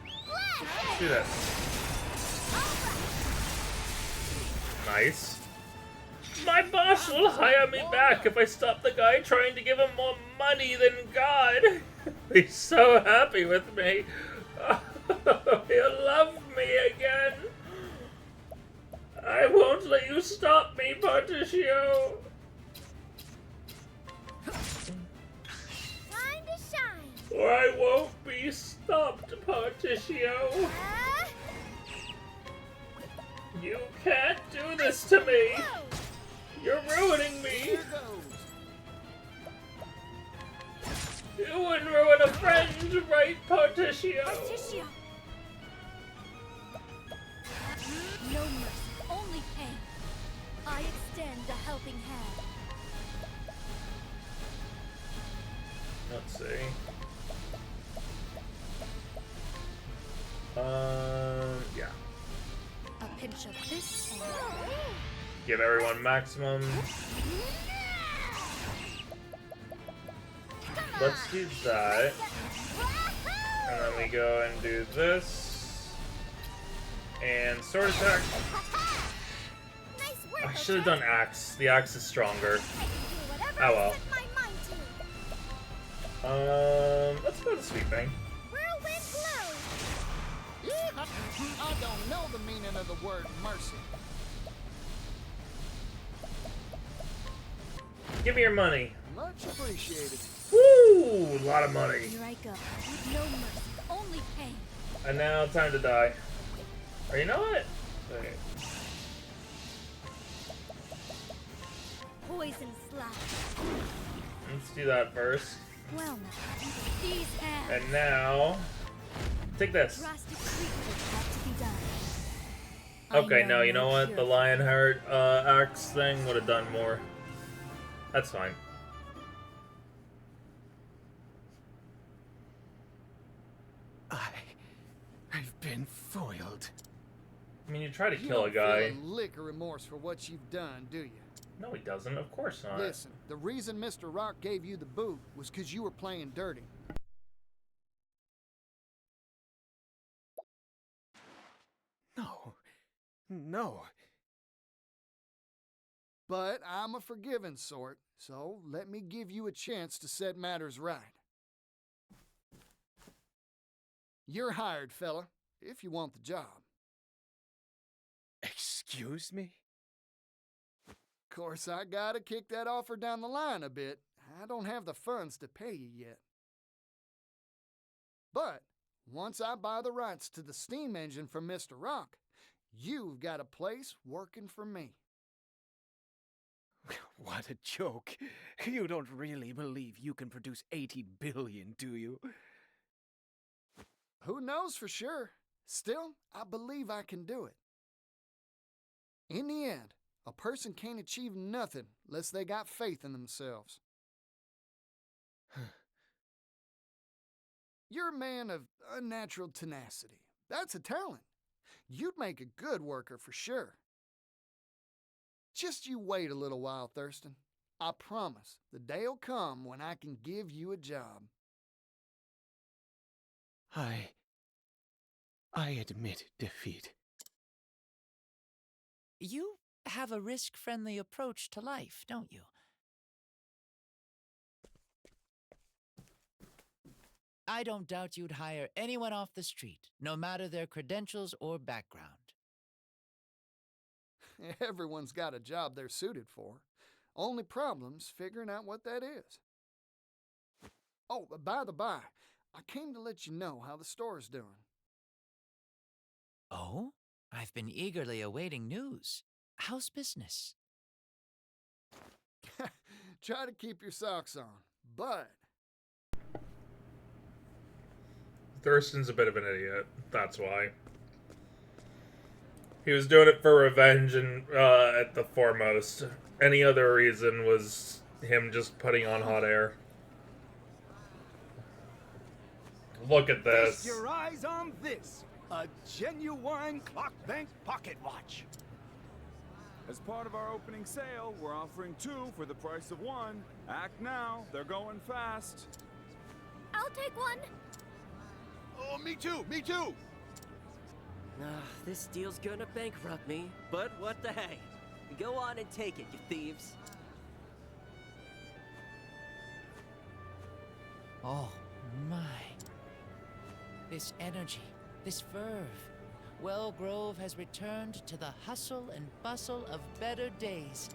Let's do this. Nice. My boss will hire me back if I stop the guy trying to give him more money than God. He's so happy with me. He'll love me again. I won't let you stop me, Particio. Time to shine. Or I won't be stopped, Particio. You can't do this to me! You're ruining me! Here goes. You wouldn't ruin a friend, right, Particio? Particio! No mercy, only pain. I extend a helping hand. Let's see. Yeah. A pinch of this and... Give everyone maximum. Let's do that. And then we go and do this. And sword attack. Nice work, I should have done axe. The axe is stronger. Oh well. Let's go to sweeping. Whirlwind blow. I don't know the meaning of the word mercy. Give me your money. Much appreciated. Woo! A lot of money. Here I go. With no mercy, only pain. And now time to die. Or you know what? Okay. Poison slash. Let's do that first. Well now, these hands. And now, take this. Drastic treatment has to be done. Okay, I no, you know what? cure. The Lionheart axe thing would have done more. That's fine. I've been foiled. I mean, you try to You kill a don't guy. feel a lick of remorse for what you've done, do you? No, he doesn't. Of course not. Listen, the reason Mr. Rock gave you the boot was because you were playing dirty. No. No. But I'm a forgiving sort, so let me give you a chance to set matters right. You're hired, fella, if you want the job. Excuse me? Of course, I gotta kick that offer down the line a bit. I don't have the funds to pay you yet. But once I buy the rights to the steam engine from Mr. Rock, you've got a place working for me. What a joke. You don't really believe you can produce 80 billion, do you? Who knows for sure? Still, I believe I can do it. In the end, a person can't achieve nothing unless they got faith in themselves. You're a man of unnatural tenacity. That's a talent. You'd make a good worker for sure. Just you wait a little while, Thurston. I promise the day'll come when I can give you a job. I admit defeat. You have a risk-friendly approach to life, don't you? I don't doubt you'd hire anyone off the street, no matter their credentials or background. Everyone's got a job they're suited for. Only problem's figuring out what that is. Oh, by the by, I came to let you know how the store's doing. Oh? I've been eagerly awaiting news. How's business? Try to keep your socks on, but... Thurston's a bit of an idiot. That's why. He was doing it for revenge and at the foremost. Any other reason was him just putting on hot air. Look at Feast this. your eyes on this. A genuine clock bank pocket watch. As part of our opening sale, we're offering 2 for the price of 1. Act now, they're going fast. I'll take one. Oh, me too, me too. This deal's gonna bankrupt me, but what the hey? Go on and take it, you thieves. Oh, my. This energy, this verve. Wellgrove has returned to the hustle and bustle of better days.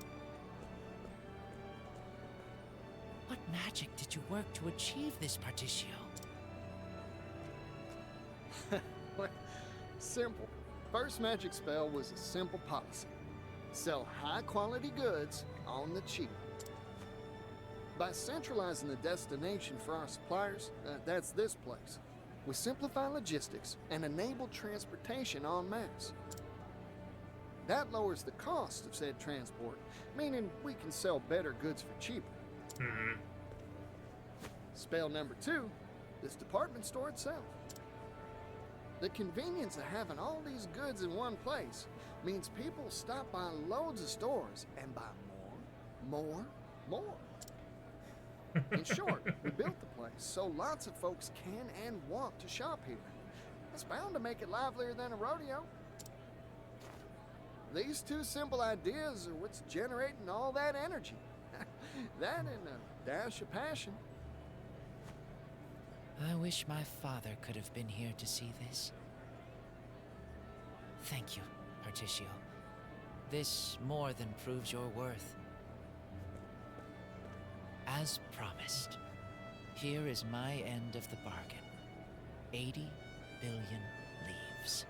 What magic did you work to achieve this, Particio? Simple. first magic spell was a simple policy. Sell high-quality goods on the cheap. By centralizing the destination for our suppliers, that's this place, we simplify logistics and enable transportation en masse. That lowers the cost of said transport, meaning we can sell better goods for cheaper. Mm-hmm. Spell number 2, this department store itself. The convenience of having all these goods in one place means people stop by loads of stores and buy more. In short, we built the place so lots of folks can and want to shop here. It's bound to make it livelier than a rodeo. These 2 simple ideas are what's generating all that energy. That and a dash of passion. I wish my father could have been here to see this. Thank you, Particio. This more than proves your worth. As promised, here is my end of the bargain. 80 billion leaves.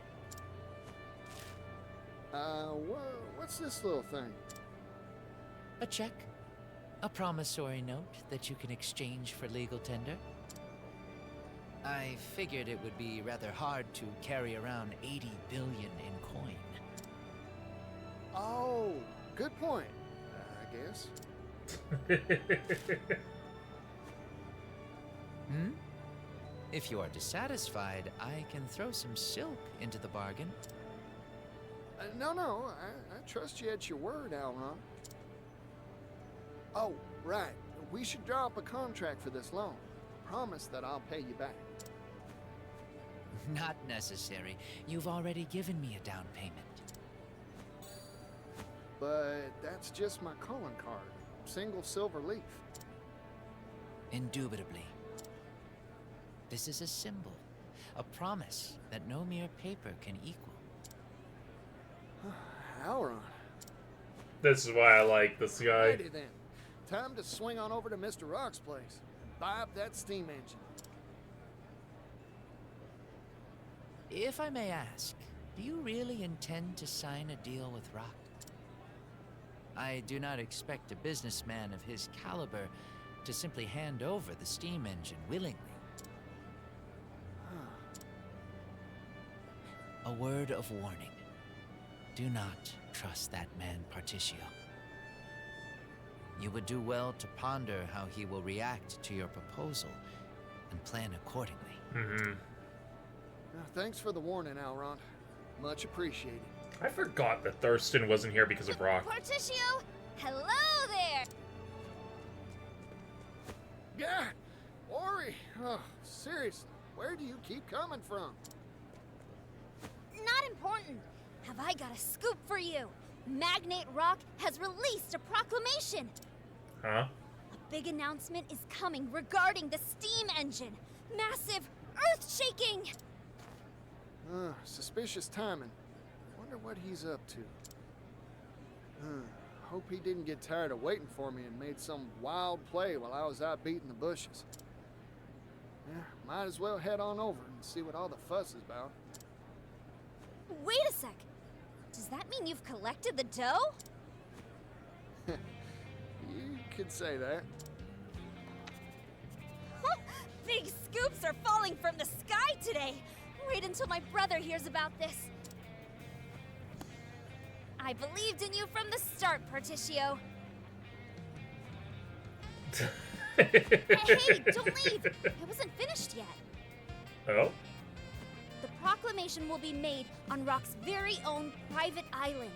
What's this little thing? A check. A promissory note that you can exchange for legal tender. I figured it would be rather hard to carry around 80 billion in coin. Oh, good point, I guess. If you are dissatisfied, I can throw some silk into the bargain. No, I trust you at your word, Alron. Oh, right. We should draw up a contract for this loan. Promise that I'll pay you back. Not necessary. You've already given me a down payment. But that's just my calling card. Single silver leaf. Indubitably. This is a symbol. A promise that no mere paper can equal. Alron. This is why I like this guy. Alrighty then. Time to swing on over to Mr. Rock's place. Buy up that steam engine. If I may ask, do you really intend to sign a deal with Rock? I do not expect a businessman of his caliber to simply hand over the steam engine willingly. A word of warning. Do not trust that man, Particio. You would do well to ponder how he will react to your proposal and plan accordingly. Mm-hmm. Thanks for the warning, Alron. Much appreciated. I forgot that Thurston wasn't here because of Rock. Particio, hello there. God, Ori. Oh, seriously, where do you keep coming from? Not important. Have I got a scoop for you? Magnate Rock has released a proclamation. Huh? A big announcement is coming regarding the steam engine. Massive, earth-shaking. Suspicious timing. Wonder what he's up to. Hope he didn't get tired of waiting for me and made some wild play while I was out beating the bushes. Yeah, might as well head on over and see what all the fuss is about. Wait a sec. Does that mean you've collected the dough? You could say that. Big scoops are falling from the sky today. Wait until my brother hears about this. I believed in you from the start, Particio. Hey, don't leave! It wasn't finished yet. Oh? The proclamation will be made on Rock's very own private island,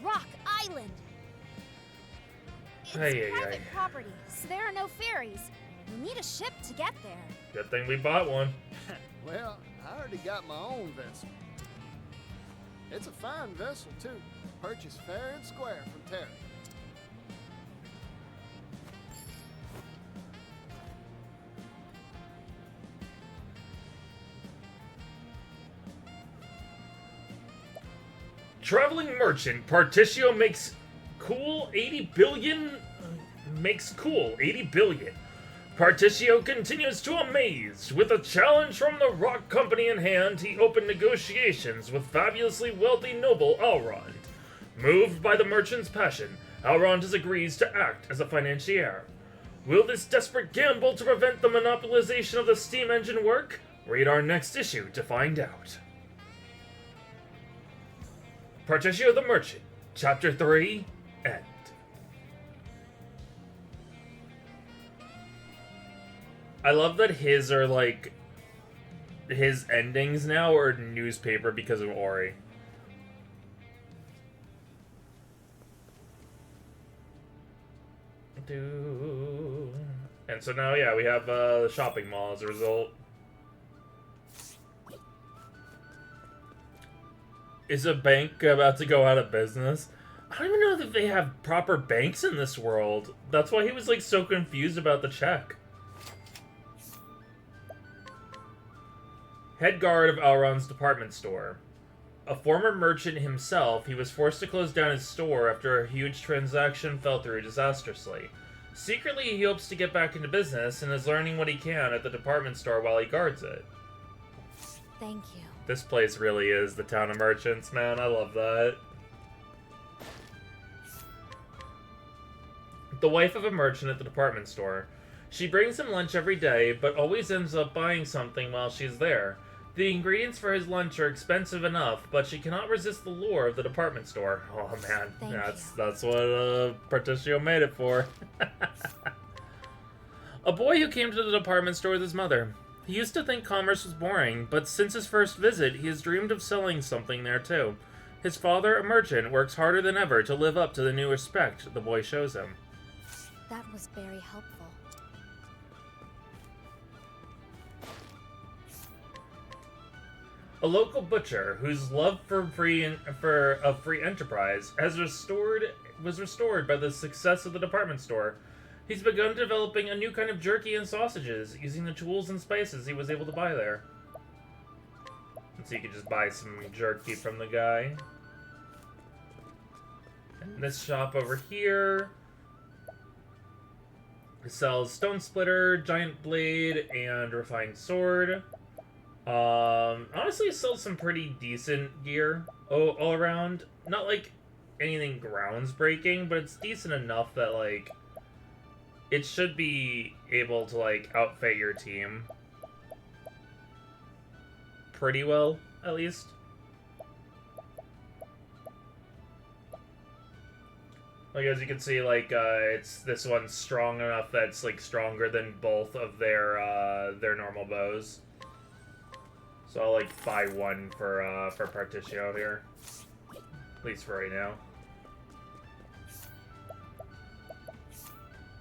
Rock Island. It's private property, so there are no ferries. You need a ship to get there. Good thing we bought one. Well, I already got my own vessel. It's a fine vessel, too. Purchased fair and square from Terry. Traveling merchant, Particio makes cool 80 billion. Makes cool 80 billion. Particio continues to amaze. With a challenge from the Rock Company in hand, he opened negotiations with fabulously wealthy noble Elrond. Moved by the merchant's passion, Elrond agrees to act as a financier. Will this desperate gamble to prevent the monopolization of the steam engine work? Read our next issue to find out. Particio the Merchant, Chapter 3, End. I love that his are like his endings now are newspaper because of Ori. And so now, yeah, we have the shopping mall as a result. Is a bank about to go out of business? I don't even know if they have proper banks in this world. That's why he was like so confused about the check. Head guard of Elrond's department store. A former merchant himself, he was forced to close down his store after a huge transaction fell through disastrously. Secretly, he hopes to get back into business and is learning what he can at the department store while he guards it. Thank you. This place really is the town of merchants, man. I love that. The wife of a merchant at the department store. She brings him lunch every day, but always ends up buying something while she's there. The ingredients for his lunch are expensive enough, but she cannot resist the lure of the department store. Oh man, that's what Particio made it for. A boy who came to the department store with his mother. He used to think commerce was boring, but since his first visit, he has dreamed of selling something there too. His father, a merchant, works harder than ever to live up to the new respect the boy shows him. That was very helpful. A local butcher, whose love for free enterprise was restored by the success of the department store. He's begun developing a new kind of jerky and sausages, using the tools and spices he was able to buy there. And so you could just buy some jerky from the guy. And this shop over here sells stone splitter, giant blade, and refined sword. Honestly, it sells some pretty decent gear all around. Not like anything groundsbreaking, but it's decent enough that like it should be able to like outfit your team pretty well, at least. Like, as you can see, like, it's this one's strong enough that it's like stronger than both of their normal bows. So I'll like buy one for Particio here, at least for right now.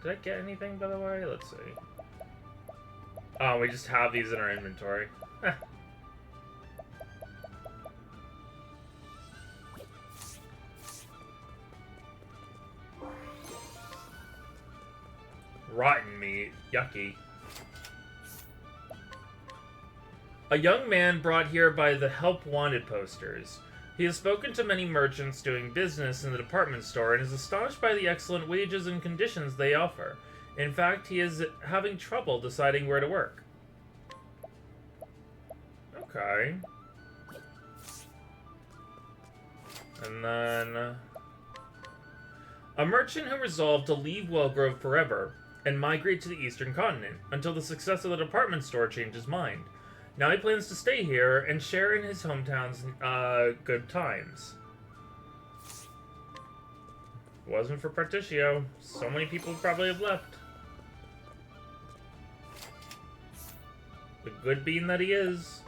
Did I get anything, by the way? Let's see. Oh, we just have these in our inventory. Rotten meat. Yucky. A young man brought here by the Help Wanted posters. He has spoken to many merchants doing business in the department store and is astonished by the excellent wages and conditions they offer. In fact, he is having trouble deciding where to work. Okay. And then a merchant who resolved to leave Wellgrove forever and migrate to the eastern continent until the success of the department store changed his mind. Now he plans to stay here and share in his hometown's good times. If it wasn't for Particio, so many people would probably have left. The good bean that he is.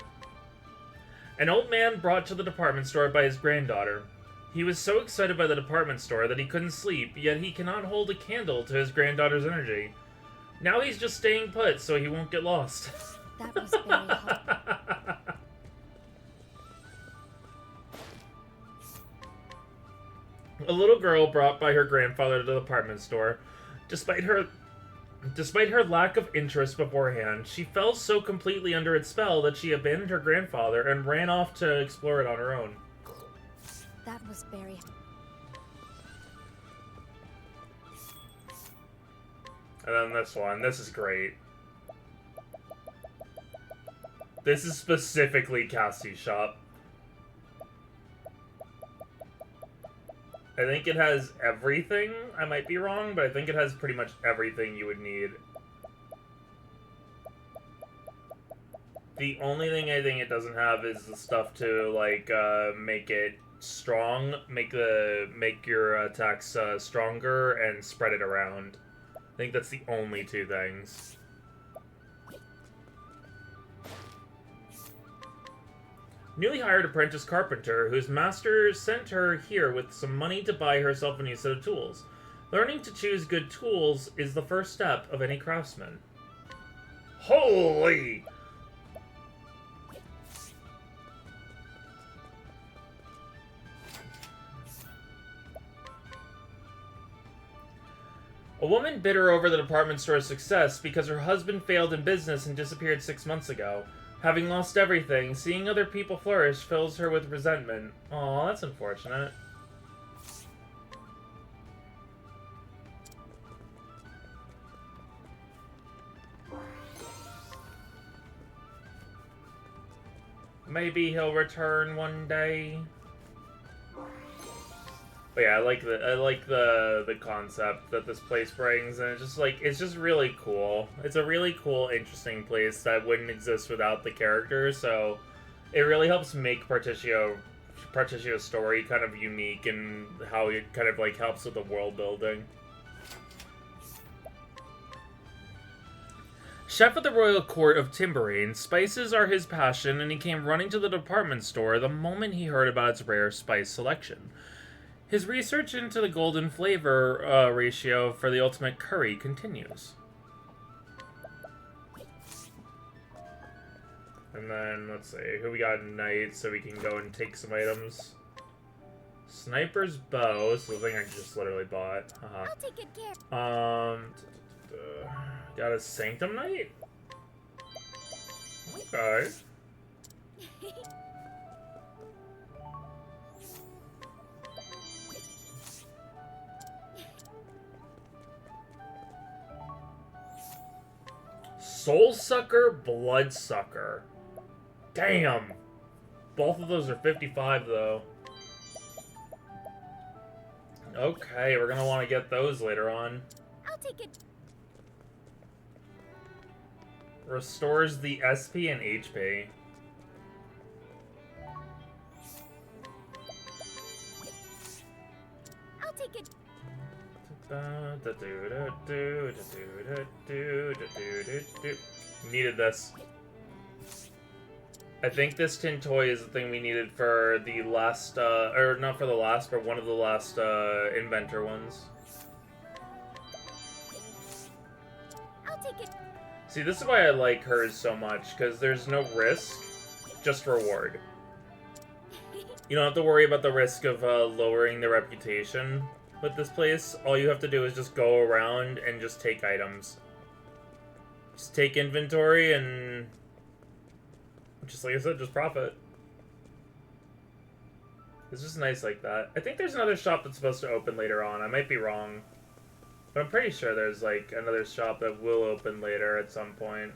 An old man brought to the department store by his granddaughter. He was so excited by the department store that he couldn't sleep, yet he cannot hold a candle to his granddaughter's energy. Now he's just staying put so he won't get lost. That was very helpful. A little girl brought by her grandfather to the department store. Despite her lack of interest beforehand, she fell so completely under its spell that she abandoned her grandfather and ran off to explore it on her own. That was very... And then this one. This is great. This is specifically Cassti's shop. I think it has everything. I might be wrong, but I think it has pretty much everything you would need. The only thing I think it doesn't have is the stuff to, like, make it strong, make your attacks stronger, and spread it around. I think that's the only two things. Newly hired apprentice carpenter, whose master sent her here with some money to buy herself a new set of tools. Learning to choose good tools is the first step of any craftsman. Holy! A woman bitter over the department store's success because her husband failed in business and disappeared 6 months ago. Having lost everything, seeing other people flourish fills her with resentment. Aw, that's unfortunate. Maybe he'll return one day. But yeah, I like the concept that this place brings, and it's just really cool. It's a really cool, interesting place that wouldn't exist without the characters, so it really helps make Partitio's story kind of unique and how it kind of like helps with the world building. Chef at the Royal Court of Timberane, spices are his passion, and he came running to the department store the moment he heard about its rare spice selection. His research into the golden flavor ratio for the ultimate curry continues. And then, let's see, who we got tonight so we can go and take some items. Sniper's bow is the thing I just literally bought. I'll take good care. Got a Sanctum Knight? Okay. Soul Sucker, Blood Sucker. Damn! Both of those are 55, though. Okay, we're gonna want to get those later on. I'll take it. Restores the SP and HP. I'll take it. Needed this. I think this tin toy is the thing we needed for the last, or not for the last, but one of the last inventor ones. I'll take it. See, this is why I like hers so much, because there's no risk, just reward. You don't have to worry about the risk of lowering the reputation with this place. All you have to do is just go around and just take items. Just take inventory and, just like I said, just profit. It's just nice like that. I think there's another shop that's supposed to open later on. I might be wrong. But I'm pretty sure there's, like, another shop that will open later at some point.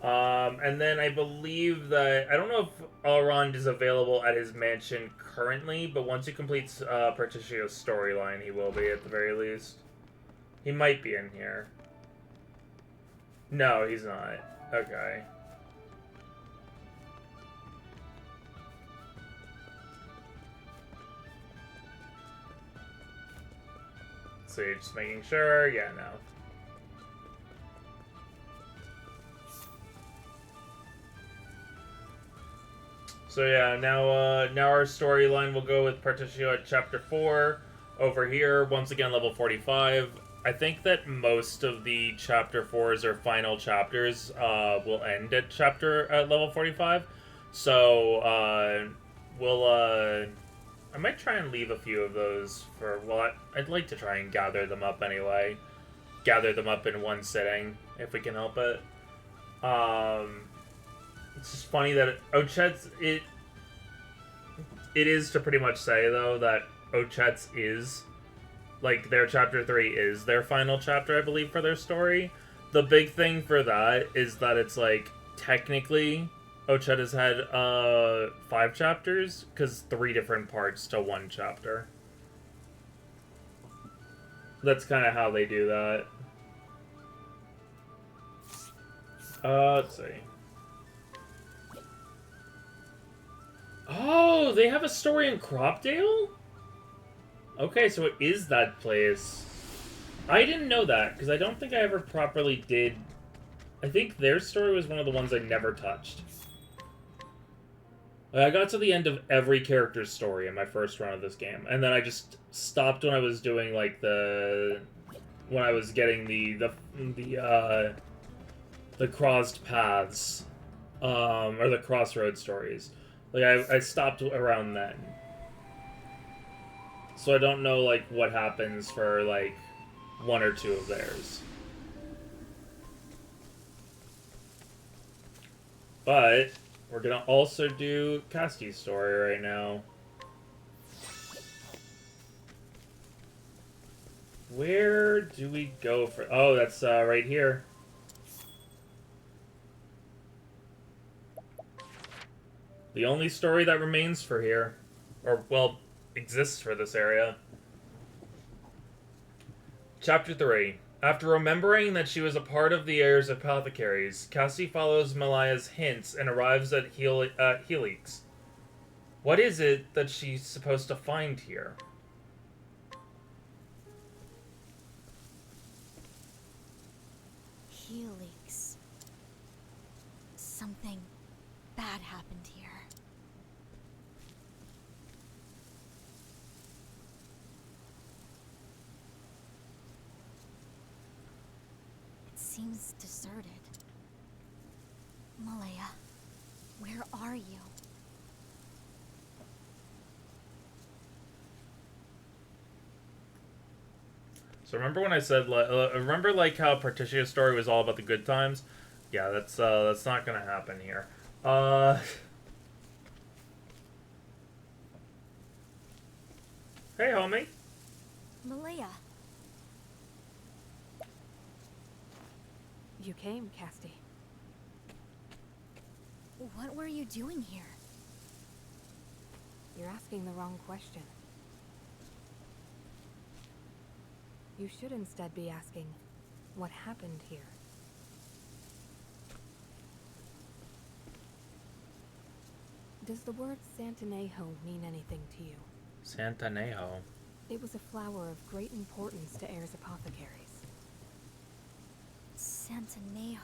And then I believe that, I don't know if Elrond is available at his mansion currently, but once he completes Partitio's storyline, he will be at the very least. He might be in here. No, he's not. Okay. So you're just making sure? Yeah, no. So yeah, now our storyline will go with Partitio at Chapter 4. Over here, once again, level 45. I think that most of the Chapter 4s or final chapters will end at level 45. So, I might try and leave a few of those for, well, I'd like to try and gather them up anyway. Gather them up in one sitting, if we can help it. It's just funny that Ochet's, it is to pretty much say, though, that Ochet's is, like, their chapter 3 is their final chapter, I believe, for their story. The big thing for that is that it's, like, technically, Ochette has had 5 chapters, because 3 different parts to 1 chapter. That's kind of how they do that. Let's see. Oh, they have a story in Cropdale? Okay, so it is that place. I didn't know that, because I don't think I ever properly did... I think their story was one of the ones I never touched. I got to the end of every character's story in my first run of this game, and then I just stopped when I was doing, like, when I was getting the crossed paths, or the crossroad stories. Like, I stopped around then. So I don't know, like, what happens for, like, 1 or 2 of theirs. But we're gonna also do Cassti's story right now. Where do we go for... Oh, that's right here. The only story that remains for here. Or, well, exists for this area. Chapter 3. After remembering that she was a part of the heirs of apothecaries, Castti follows Malaya's hints and arrives at Helix. What is it that she's supposed to find here? Helix. Something bad happened here. It seems deserted. Malaya, where are you? So remember when I said, remember like how Particia's story was all about the good times? Yeah, that's not gonna happen here. Hey, homie. Malaya. You came, Castti. What were you doing here? You're asking the wrong question. You should instead be asking, what happened here? Does the word Santanejo mean anything to you? Santanejo. It was a flower of great importance to heirs apothecaries. Santanejo.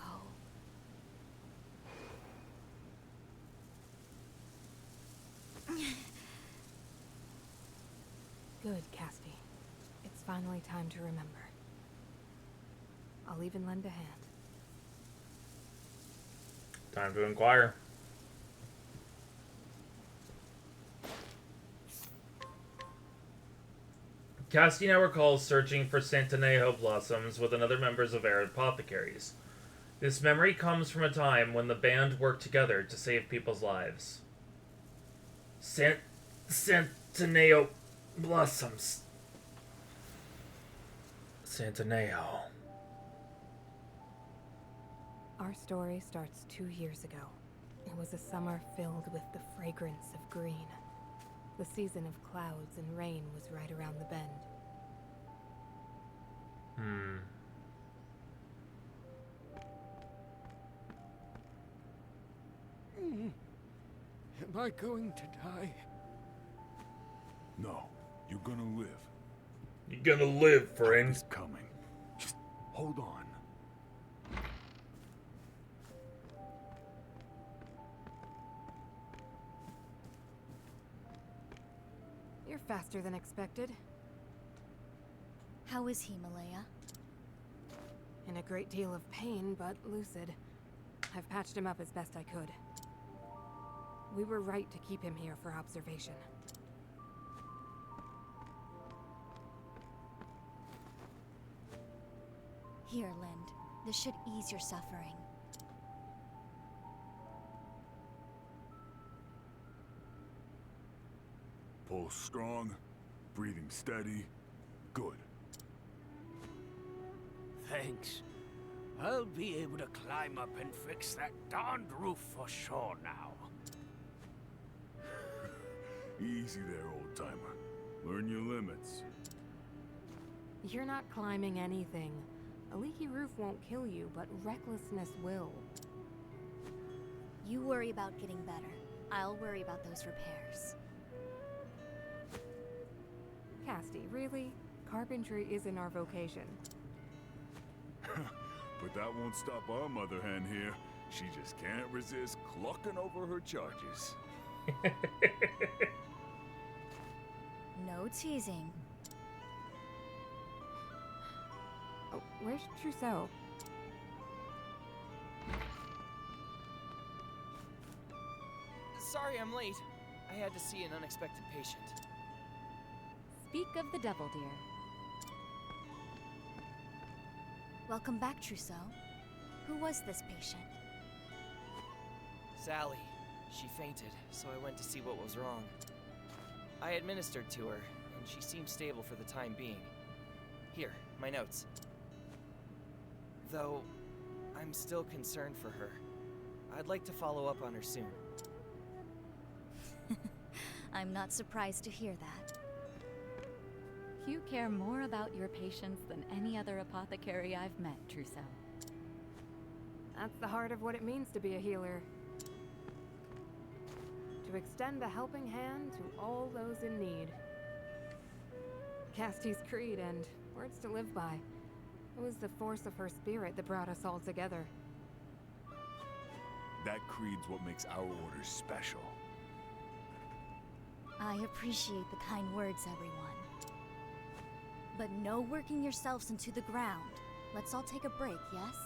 Good, Castti. It's finally time to remember. I'll even lend a hand. Time to inquire. Castti now recalls searching for Santanejo blossoms with other members of Air Apothecaries. This memory comes from a time when the band worked together to save people's lives. Santanejo blossoms. Santanejo. Our story starts 2 years ago. It was a summer filled with the fragrance of green. The season of clouds and rain was right around the bend. Am I going to die? No, you're gonna live. You're gonna live, friend. It's coming. Just hold on. You're faster than expected. How is he, Malaya? In a great deal of pain, but lucid. I've patched him up as best I could. We were right to keep him here for observation. Here, Lind. This should ease your suffering. Pulse strong, breathing steady. Good. thanks. I'll be able to climb up and fix that darned roof for sure now. Easy there, old-timer. Learn your limits. You're not climbing anything. A leaky roof won't kill you, but recklessness will. You worry about getting better. I'll worry about those repairs. Castti, really? Carpentry isn't our vocation. But that won't stop our mother hen here. She just can't resist clucking over her charges. No teasing. Oh, where's Trousseau? Sorry I'm late. I had to see an unexpected patient. Speak of the devil, dear. Welcome back, Trousseau. Who was this patient? Sally. She fainted, so I went to see what was wrong. I administered to her, and she seemed stable for the time being. Here, my notes. Though, I'm still concerned for her. I'd like to follow up on her soon. I'm not surprised to hear that. You care more about your patients than any other apothecary I've met, Trousseau. That's the heart of what it means to be a healer. To extend a helping hand to all those in need. Castti's creed and words to live by. It was the force of her spirit that brought us all together. That creed's what makes our order special. I appreciate the kind words, everyone. But no working yourselves into the ground. Let's all take a break, yes?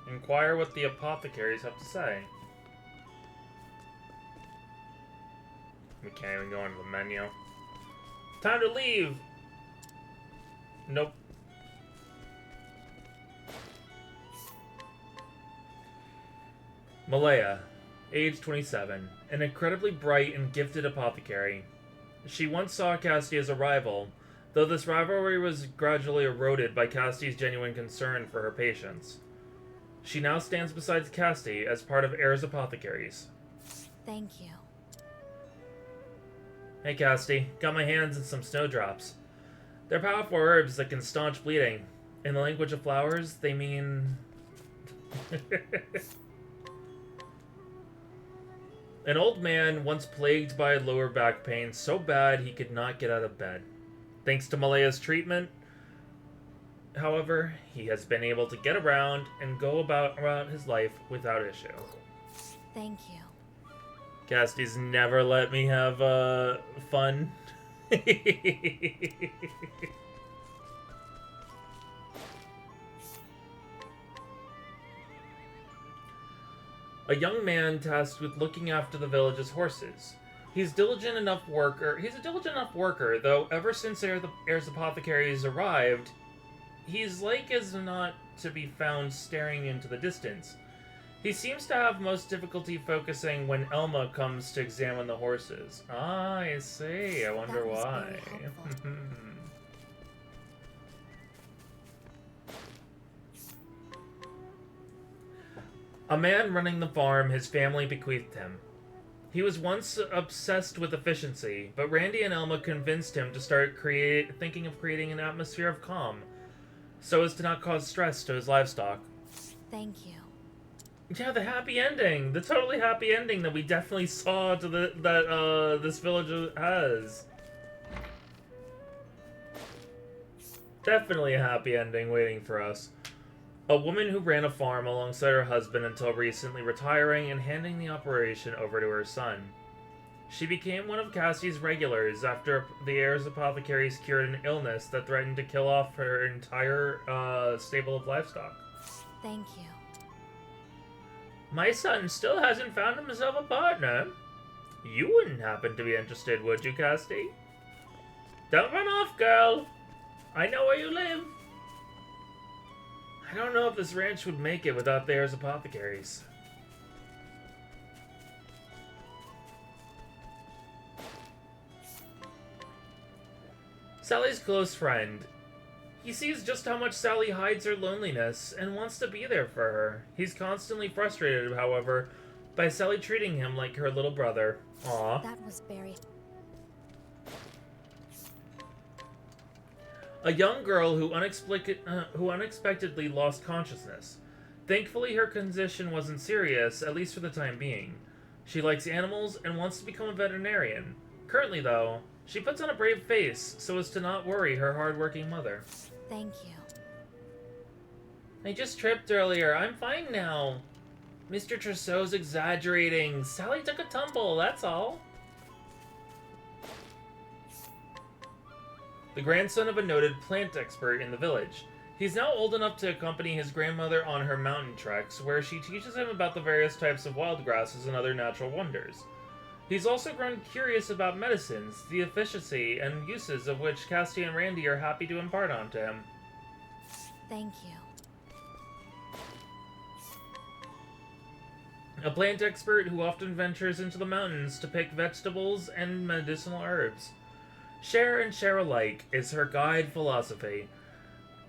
Inquire what the apothecaries have to say. We can't even go into the menu. Time to leave! Nope. Malaya, age 27, an incredibly bright and gifted apothecary. She once saw Castti as a rival, though this rivalry was gradually eroded by Casti's genuine concern for her patients. She now stands beside Castti as part of Heirs Apothecaries. Thank you. Hey Castti, got my hands in some snowdrops. They're powerful herbs that can staunch bleeding. In the language of flowers, they mean... An old man once plagued by lower back pain so bad he could not get out of bed. Thanks to Malaya's treatment, however, he has been able to get around and go about his life without issue. Thank you. Casti's never let me have fun. A young man tasked with looking after the village's horses. He's a diligent enough worker, though ever since Heirs Apothecaries arrived, he's like as not to be found staring into the distance. He seems to have most difficulty focusing when Elma comes to examine the horses. Ah, I see. I wonder why. A man running the farm his family bequeathed him. He was once obsessed with efficiency, but Randy and Elma convinced him to start thinking of creating an atmosphere of calm, so as to not cause stress to his livestock. Thank you. Yeah, the happy ending. The totally happy ending that we definitely saw to this village has. Definitely a happy ending waiting for us. A woman who ran a farm alongside her husband until recently retiring and handing the operation over to her son. She became one of Casti's regulars after the Heirs Apothecaries cured an illness that threatened to kill off her entire stable of livestock. Thank you. My son still hasn't found himself a partner. You wouldn't happen to be interested, would you, Castti? Don't run off, girl. I know where you live. I don't know if this ranch would make it without the Heirs Apothecaries. Sally's close friend. He sees just how much Sally hides her loneliness and wants to be there for her. He's constantly frustrated, however, by Sally treating him like her little brother. Aww. That was very... A young girl who unexpectedly lost consciousness. Thankfully, her condition wasn't serious, at least for the time being. She likes animals and wants to become a veterinarian. Currently, though, she puts on a brave face so as to not worry her hard-working mother. Thank you. I just tripped earlier. I'm fine now. Mr. Trousseau's exaggerating. Sally took a tumble, that's all. The grandson of a noted plant expert in the village. He's now old enough to accompany his grandmother on her mountain treks, where she teaches him about the various types of wild grasses and other natural wonders. He's also grown curious about medicines, the efficacy and uses of which Castti and Randy are happy to impart onto him. Thank you. A plant expert who often ventures into the mountains to pick vegetables and medicinal herbs. Share and share alike is her guide philosophy,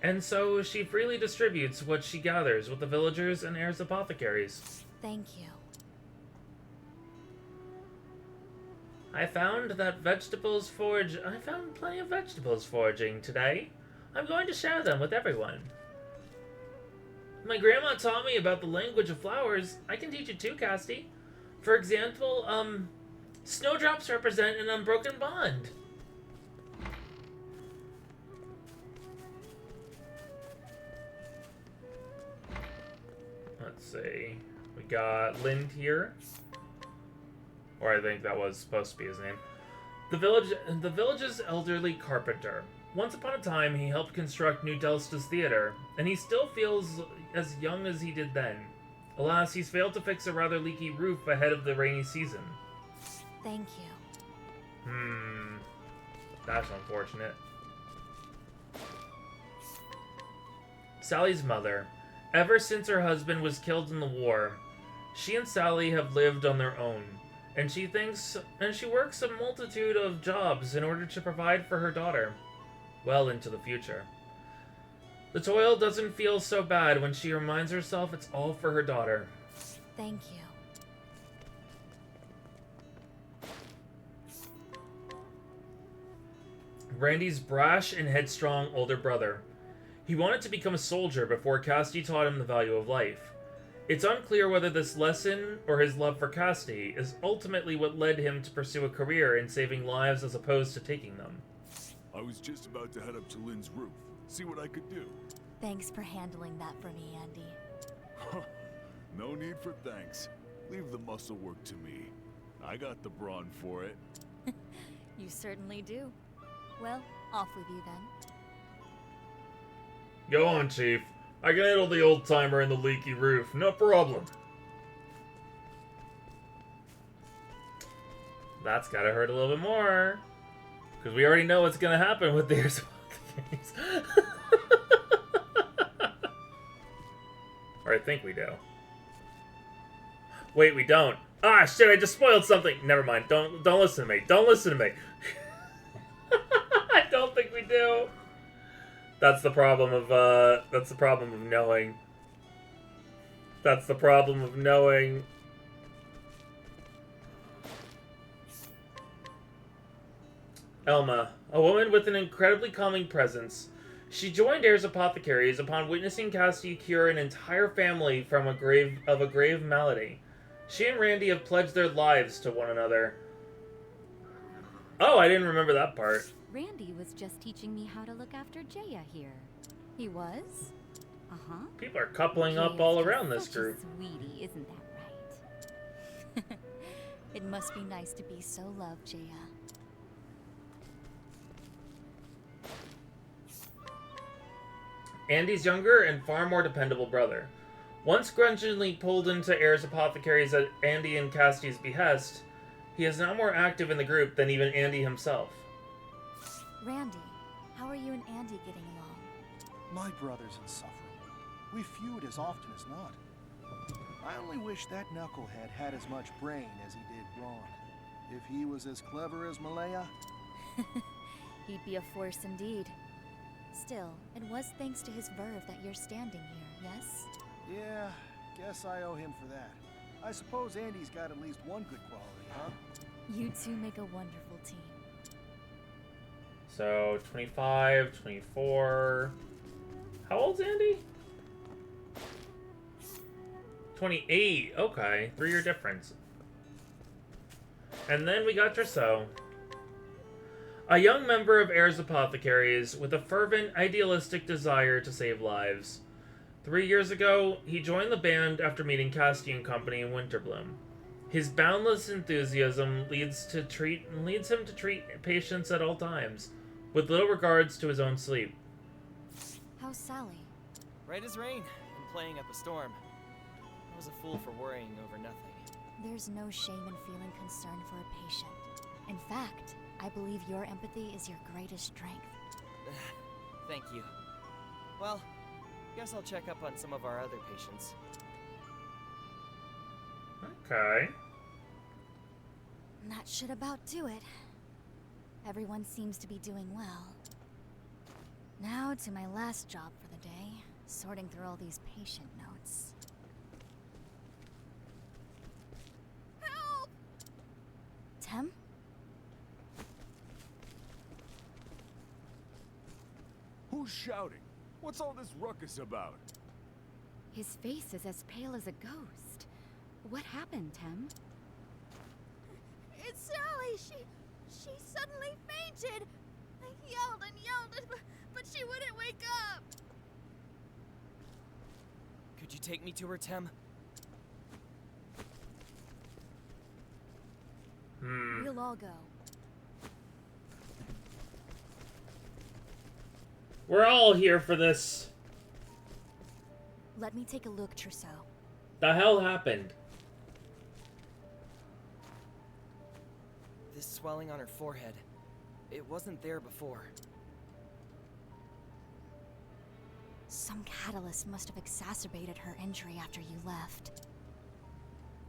and so she freely distributes what she gathers with the villagers and heirs apothecaries. Thank you. I found plenty of vegetables foraging today. I'm going to share them with everyone. My grandma taught me about the language of flowers. I can teach it too, Castti. For example, snowdrops represent an unbroken bond. Let's see. We got Lind here. Or I think that was supposed to be his name. The village's elderly carpenter. Once upon a time, he helped construct New Delsta's theater, and he still feels as young as he did then. Alas, he's failed to fix a rather leaky roof ahead of the rainy season. Thank you. That's unfortunate. Sally's mother. Ever since her husband was killed in the war, she and Sally have lived on their own, and she works a multitude of jobs in order to provide for her daughter, well into the future. The toil doesn't feel so bad when she reminds herself it's all for her daughter. Thank you. Randy's brash and headstrong older brother. He wanted to become a soldier before Castti taught him the value of life. It's unclear whether this lesson or his love for Castti is ultimately what led him to pursue a career in saving lives as opposed to taking them. I was just about to head up to Lynn's roof, see what I could do. Thanks for handling that for me, Andy. No need for thanks. Leave the muscle work to me. I got the brawn for it. You certainly do. Well, off with you then. Go on, Chief. I can handle the old-timer and the leaky roof. No problem. That's gotta hurt a little bit more. Because we already know what's gonna happen with the heirs apothecaries. Or I think we do. Wait, we don't. Ah, shit, I just spoiled something. Never mind. Don't listen to me. Don't listen to me. I don't think we do. That's the problem of knowing. That's the problem of knowing. Elma, a woman with an incredibly calming presence. She joined Heirs Apothecaries upon witnessing Castti cure an entire family from a grave malady. She and Randy have pledged their lives to one another. Oh, I didn't remember that part. Randy was just teaching me how to look after Jaya here. He was? Uh-huh. People are coupling up all around this group. Sweetie, isn't that right? It must be nice to be so loved, Jaya. Andy's younger and far more dependable brother. Once grudgingly pulled into Heirs Apothecaries at Andy and Castti's behest, he is now more active in the group than even Andy himself. Randy, how are you and Andy getting along? My brother's insufferable. We feud as often as not. I only wish that knucklehead had as much brain as he did brawn. If he was as clever as Malaya... He'd be a force indeed. Still, it was thanks to his verve that you're standing here, yes? Yeah, guess I owe him for that. I suppose Andy's got at least one good quality, huh? You two make a wonderful team. So, 25, 24... How old's Andy? 28. Okay, 3-year difference. And then we got Trousseau. A young member of Heirs Apothecaries with a fervent, idealistic desire to save lives. 3 years ago, he joined the band after meeting Castti and Company in Winterbloom. His boundless enthusiasm leads him to treat patients at all times, with little regards to his own sleep. How's Sally? Right as rain, and playing up a storm. I was a fool for worrying over nothing. There's no shame in feeling concern for a patient. In fact, I believe your empathy is your greatest strength. Thank you. Well, guess I'll check up on some of our other patients. Okay. That should about do it. Everyone seems to be doing well. Now to my last job for the day, sorting through all these patient notes. Help! Tem? Who's shouting? What's all this ruckus about? His face is as pale as a ghost. What happened, Tem? It's Sally. She suddenly fainted. I yelled and yelled, but she wouldn't wake up. Could you take me to her, Tem? We'll all go. We're all here for this. Let me take a look, Trousseau. The hell happened? This swelling on her forehead. It wasn't there before. Some catalyst must have exacerbated her injury after you left.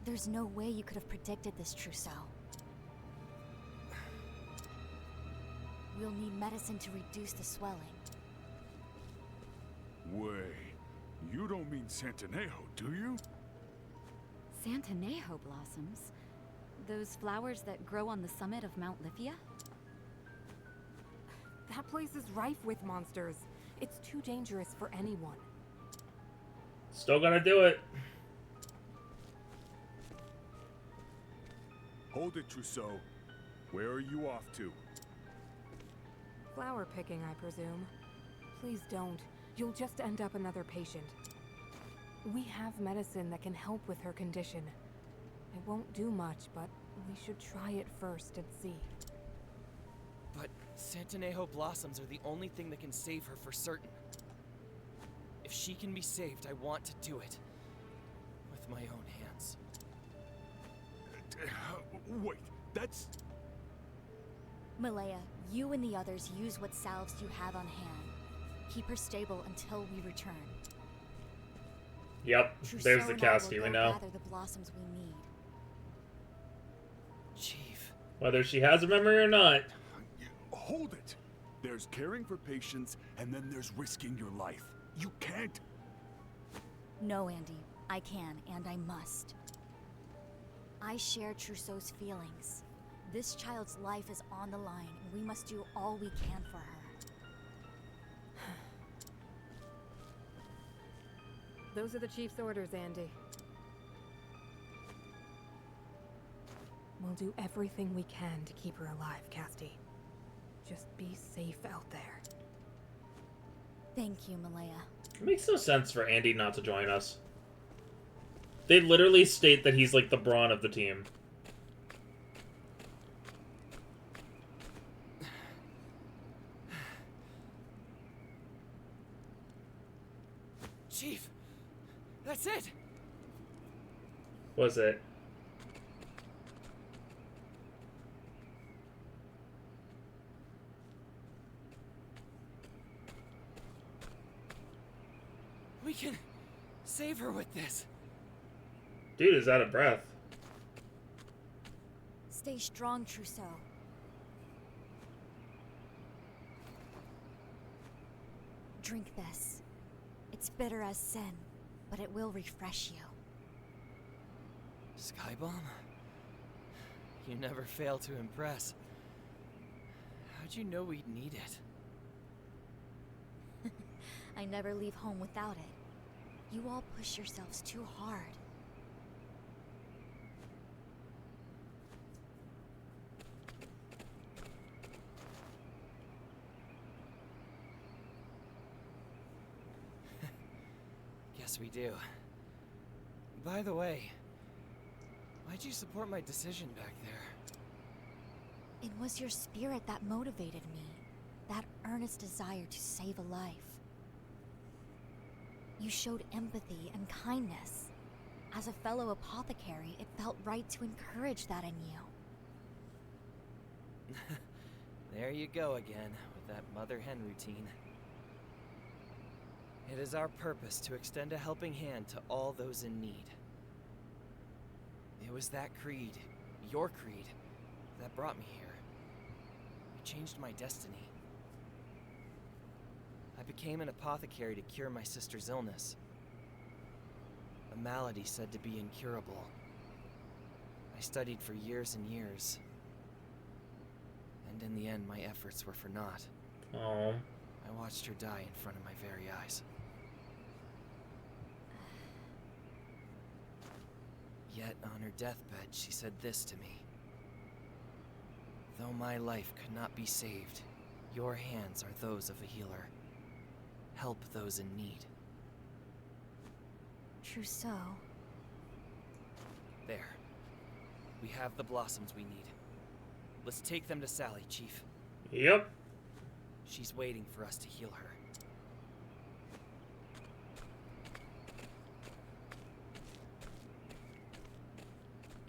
There's no way you could have predicted this, Trousseau. We'll need medicine to reduce the swelling. Wait, you don't mean Santanejo, do you? Santanejo blossoms? Those flowers that grow on the summit of Mount Lithia? That place is rife with monsters. It's too dangerous for anyone. Still gonna do it. Hold it, Trousseau. Where are you off to? Flower picking, I presume. Please don't. You'll just end up another patient. We have medicine that can help with her condition. It won't do much, but we should try it first and see. But Santanejo blossoms are the only thing that can save her for certain. If she can be saved, I want to do it. With my own hands. Wait, that's... Malaya, you and the others use what salves you have on hand. Keep her stable until we return. Yep, there's the Castti we know. Gather the blossoms we need. Chief. Whether she has a memory or not. Hold it! There's caring for patients, and then there's risking your life. You can't... No, Andy. I can, and I must. I share Trousseau's feelings. This child's life is on the line, and we must do all we can for her. Those are the Chief's orders, Andy. We'll do everything we can to keep her alive, Castti. Just be safe out there. Thank you, Malaya. It makes no sense for Andy not to join us. They literally state that he's like the brawn of the team. Chief! That's it! Was it? We can save her with this. Dude is out of breath. Stay strong, Trousseau. Drink this. It's bitter as sin, but it will refresh you. Skybomb? You never fail to impress. How'd you know we'd need it? I never leave home without it. You all push yourselves too hard. Guess we do. By the way, why'd you support my decision back there? It was your spirit that motivated me. That earnest desire to save a life. You showed empathy and kindness. As a fellow apothecary, it felt right to encourage that in you. There you go again, with that mother hen routine. It is our purpose to extend a helping hand to all those in need. It was that creed, your creed, that brought me here. It changed my destiny. I became an apothecary to cure my sister's illness. A malady said to be incurable. I studied for years and years. And in the end, my efforts were for naught. Oh. I watched her die in front of my very eyes. Yet, on her deathbed, she said this to me. Though my life could not be saved, your hands are those of a healer. Help those in need. Trousseau. There. We have the blossoms we need. Let's take them to Sally, Chief. Yep. She's waiting for us to heal her.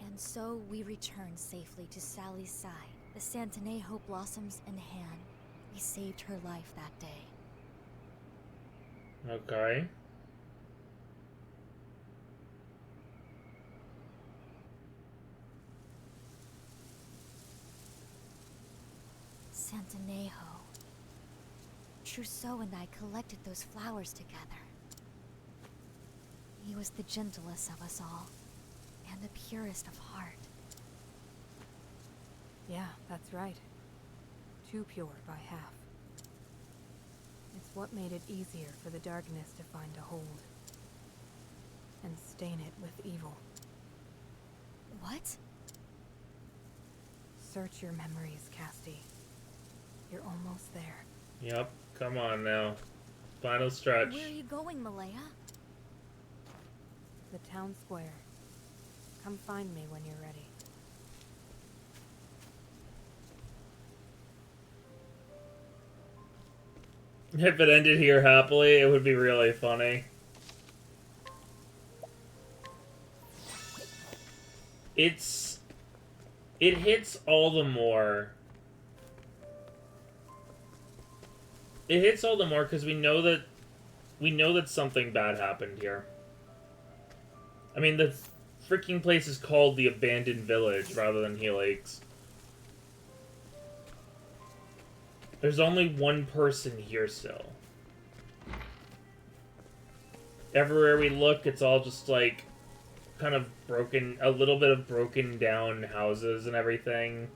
And so we return safely to Sally's side, the Santinejo blossoms in hand. We saved her life that day. Okay. Santinejo. Trousseau and I collected those flowers together. He was the gentlest of us all, and the purest of heart. Yeah, that's right. Too pure by half. It's what made it easier for the darkness to find a hold. And stain it with evil. What? Search your memories, Castti. You're almost there. Yep. Come on now. Final stretch. Where are you going, Malaya? The town square. Come find me when you're ready. If it ended here happily, it would be really funny. It hits all the more. It hits all the more because we know that something bad happened here. I mean, the freaking place is called the Abandoned Village rather than Helix. There's only one person here still. Everywhere we look, it's all just like kind of broken, a little bit of broken down houses and everything.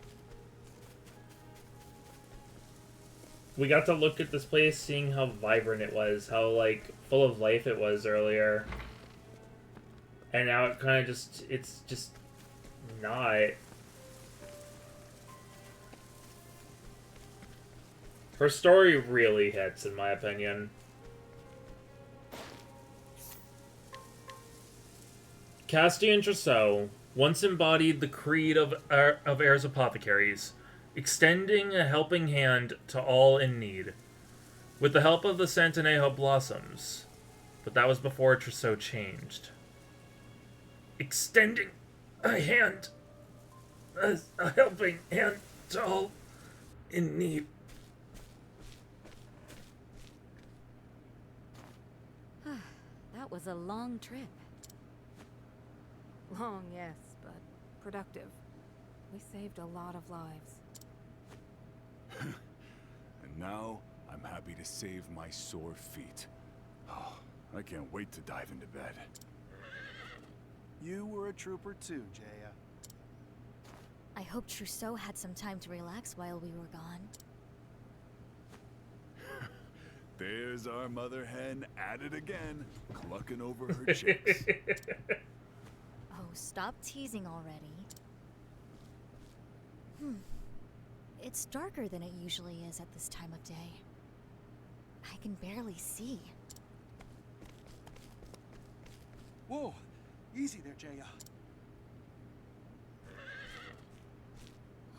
We got to look at this place, seeing how vibrant it was, how like full of life it was earlier. And now it kind of just, it's just not. Her story really hits, in my opinion. Castti and Trousseau once embodied the creed of Air's apothecaries, extending a helping hand to all in need, with the help of the Santinejo blossoms. But that was before Trousseau changed. Extending a hand, a helping hand to all in need. That was a long trip. Long, yes, but productive. We saved a lot of lives. And now, I'm happy to save my sore feet. Oh, I can't wait to dive into bed. You were a trooper too, Jaya. I hope Trousseau had some time to relax while we were gone. There's our mother hen at it again, clucking over her chicks. Oh, stop teasing already. It's darker than it usually is at this time of day. I can barely see. Whoa, easy there, Jaya.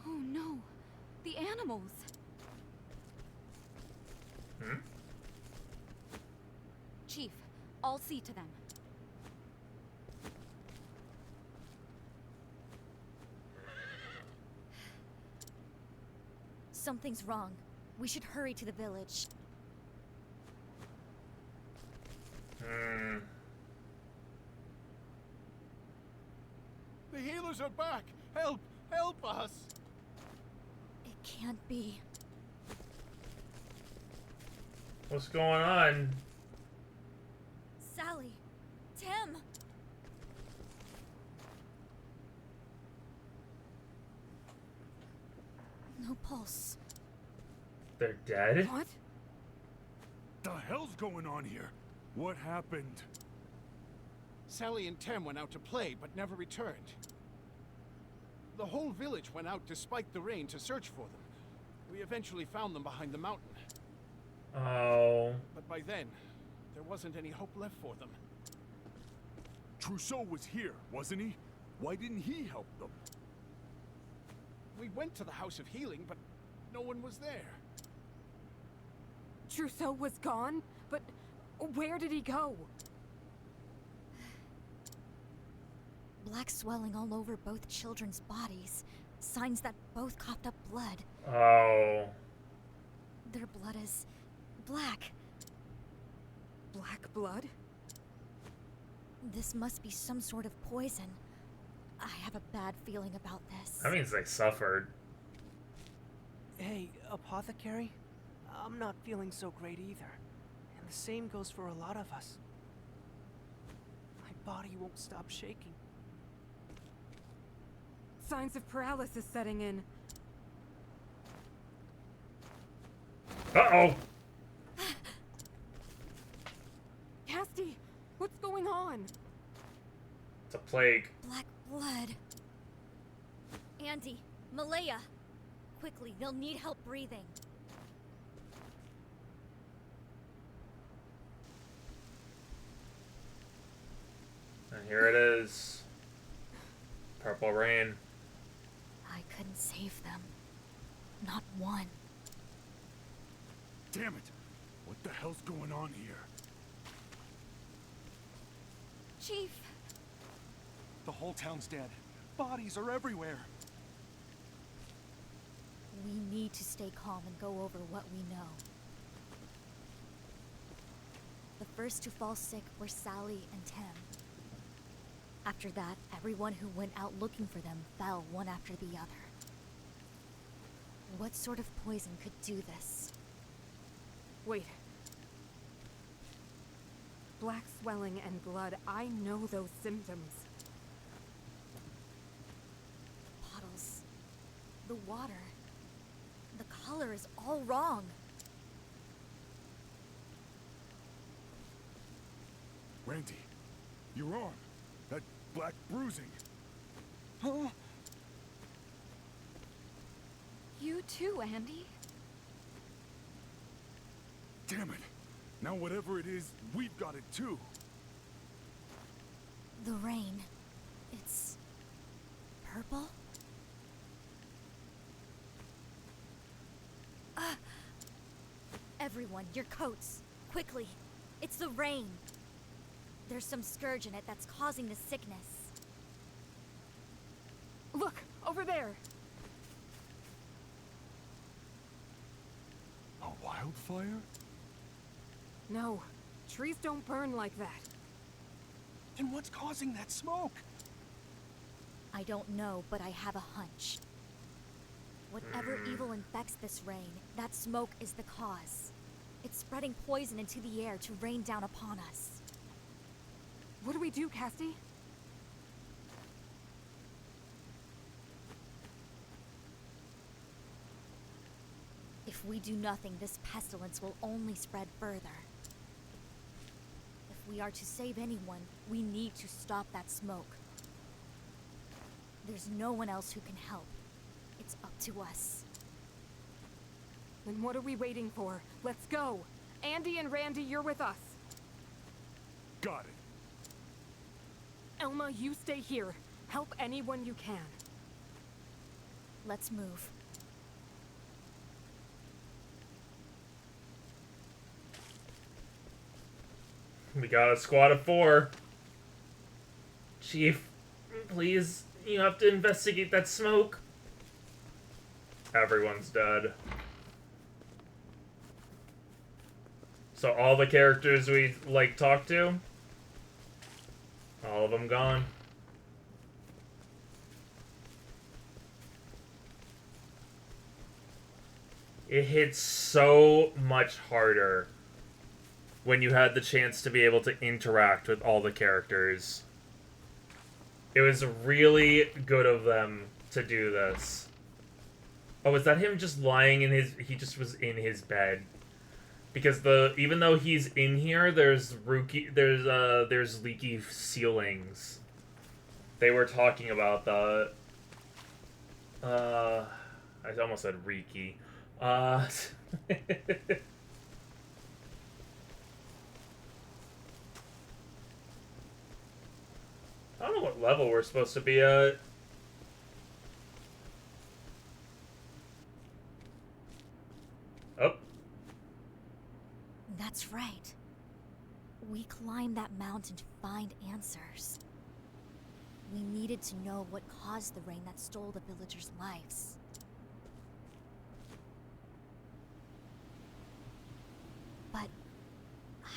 Oh no, the animals. Chief, I'll see to them. Something's wrong. We should hurry to the village. The healers are back! Help! Help us! It can't be. What's going on? Sally! Tim! No pulse. They're dead? What? The hell's going on here? What happened? Sally and Tem went out to play, but never returned. The whole village went out despite the rain to search for them. We eventually found them behind the mountain. Oh. But by then, there wasn't any hope left for them. Trousseau was here, wasn't he? Why didn't he help them? We went to the House of Healing, but no one was there. Trousseau was gone? But where did he go? Black swelling all over both children's bodies. Signs that both coughed up blood. Oh. Their blood is black. Black blood? This must be some sort of poison. I have a bad feeling about this. That means they suffered. Hey, Apothecary? I'm not feeling so great either. And the same goes for a lot of us. My body won't stop shaking. Signs of paralysis setting in. Uh-oh. Castti, what's going on? It's a plague. Black blood. Andy, Malaya. Quickly, they'll need help breathing. And here it is. Purple rain. I couldn't save them. Not one. Damn it! What the hell's going on here? Chief! The whole town's dead. Bodies are everywhere. We need to stay calm and go over what we know. The first to fall sick were Sally and Tim. After that, everyone who went out looking for them fell one after the other. What sort of poison could do this? Wait. Black swelling and blood, I know those symptoms. The puddles, the water, the color is all wrong. Randy, your arm. That black bruising. Huh? You too, Andy. Damn it. Now whatever it is, we've got it too. The rain. It's purple? Everyone, your coats. Quickly. It's the rain. There's some scourge in it that's causing the sickness. Look, over there. A wildfire? No, trees don't burn like that. Then what's causing that smoke? I don't know, but I have a hunch. Whatever evil infects this rain, that smoke is the cause. It's spreading poison into the air to rain down upon us. What do we do, Castti? If we do nothing, this pestilence will only spread further. If we are to save anyone, we need to stop that smoke. There's no one else who can help. It's up to us. Then what are we waiting for? Let's go! Andy and Randy, you're with us. Got it. Elma, you stay here. Help anyone you can. Let's move. We got a squad of 4. Chief, please, you have to investigate that smoke. Everyone's dead. So all the characters we, like, talked to, all of them gone. It hits so much harder when you had the chance to be able to interact with all the characters. It was really good of them to do this. Oh, is that him just lying in his... He just was in his bed. Because even though he's in here, there's leaky ceilings. They were talking about the... I almost said Reiki. I don't know what level we're supposed to be at. Oh. That's right. We climbed that mountain to find answers. We needed to know what caused the rain that stole the villagers' lives. But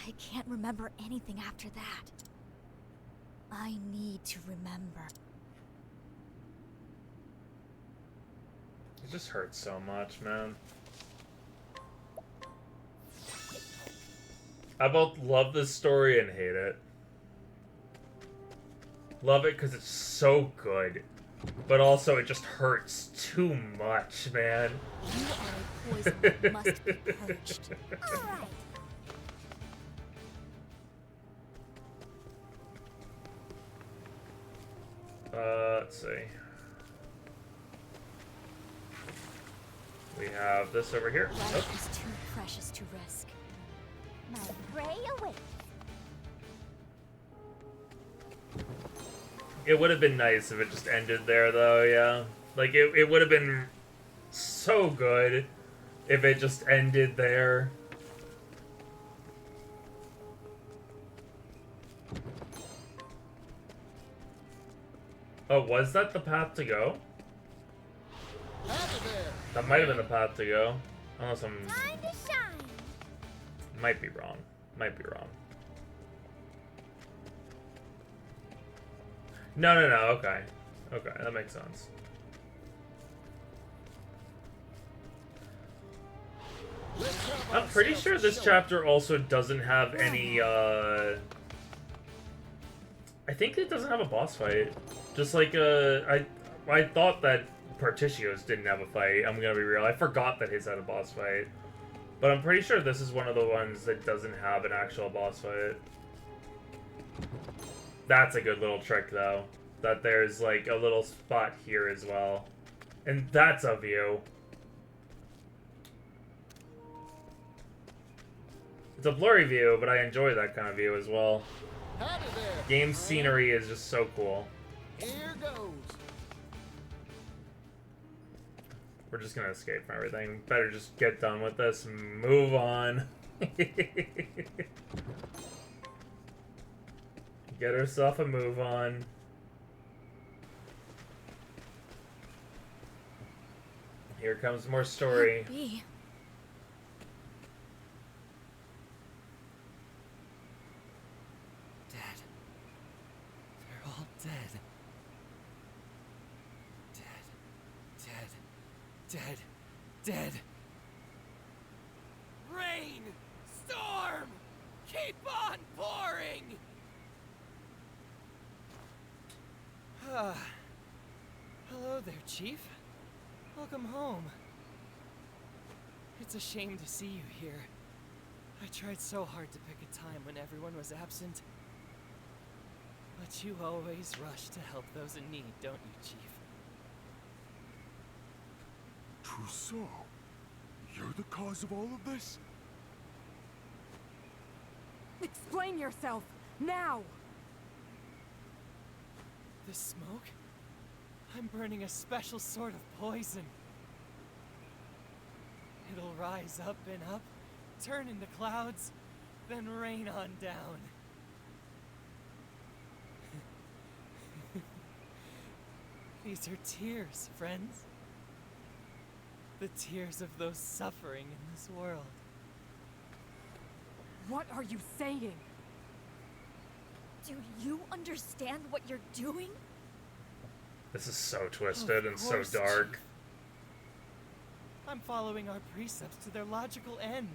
I can't remember anything after that. I need to remember. It just hurts so much, man. I both love this story and hate it. Love it because it's so good, but also it just hurts too much, man. You are a poison that must be purged. All right. Let's see. We have this over here. Life is too precious to risk. My prey awaits. It would have been nice if it just ended there, though, yeah. Like, it would have been so good if it just ended there. Oh, was that the path to go? That might have been the path to go. Unless I'm... Time to shine. Might be wrong. Might be wrong. No, okay. Okay, that makes sense. I'm pretty sure this chapter also doesn't have any, I think it doesn't have a boss fight. Just like, I thought that Particio's didn't have a fight, I'm gonna be real. I forgot that his had a boss fight. But I'm pretty sure this is one of the ones that doesn't have an actual boss fight. That's a good little trick, though. That there's, like, a little spot here as well. And that's a view. It's a blurry view, but I enjoy that kind of view as well. Game scenery is just so cool. Here goes. We're just gonna escape from everything. Better just get done with this and move on. Get herself a move on. Here comes more story. Dead. They're all dead. Dead. Dead. Dead. Rain! Keep on pouring! Hello there, Chief. Welcome home. It's a shame to see you here. I tried so hard to pick a time when everyone was absent. But you always rush to help those in need, don't you, Chief? Trousseau, you're the cause of all of this? Explain yourself, now! The smoke? I'm burning a special sort of poison. It'll rise up and up, turn into clouds, then rain on down. These are tears, friends. The tears of those suffering in this world. What are you saying? Do you understand what you're doing? This is so twisted and so course, dark. Chief. I'm following our precepts to their logical end.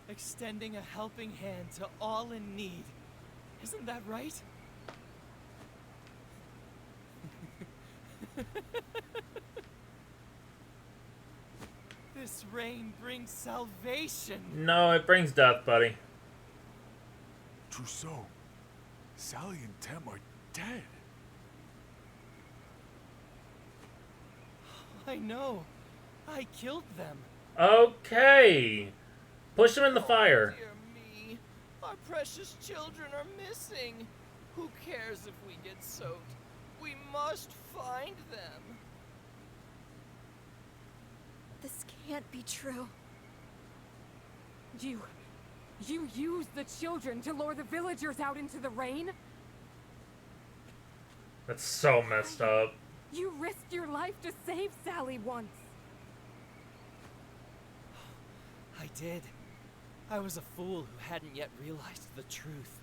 Extending a helping hand to all in need. Isn't that right? This rain brings salvation. No, it brings death, buddy. Trousseau, Sally and Tem are dead. I know. I killed them. Okay. Push them in the fire. Dear me. Our precious children are missing. Who cares if we get soaked? We must find them. This can't be true. You used the children to lure the villagers out into the rain? That's so messed up. You risked your life to save Sally once. I did. I was a fool who hadn't yet realized the truth.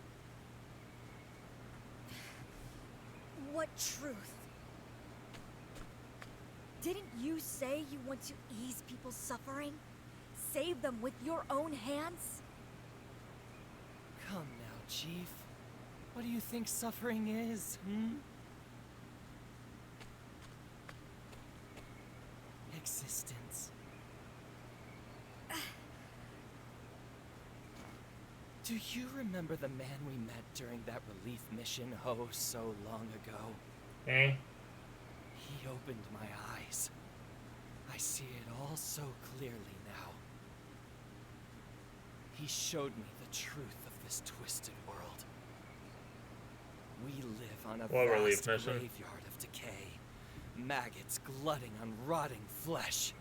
What truth? Didn't you say you want to ease people's suffering? Save them with your own hands? Come now, Chief. What do you think suffering is, Existence. Do you remember the man we met during that relief mission oh so long ago? Eh? He opened my eyes. I see it all so clearly now. He showed me the truth of this twisted world. We live on a What relief vast mission? graveyard of decay. Maggots glutting on rotting flesh.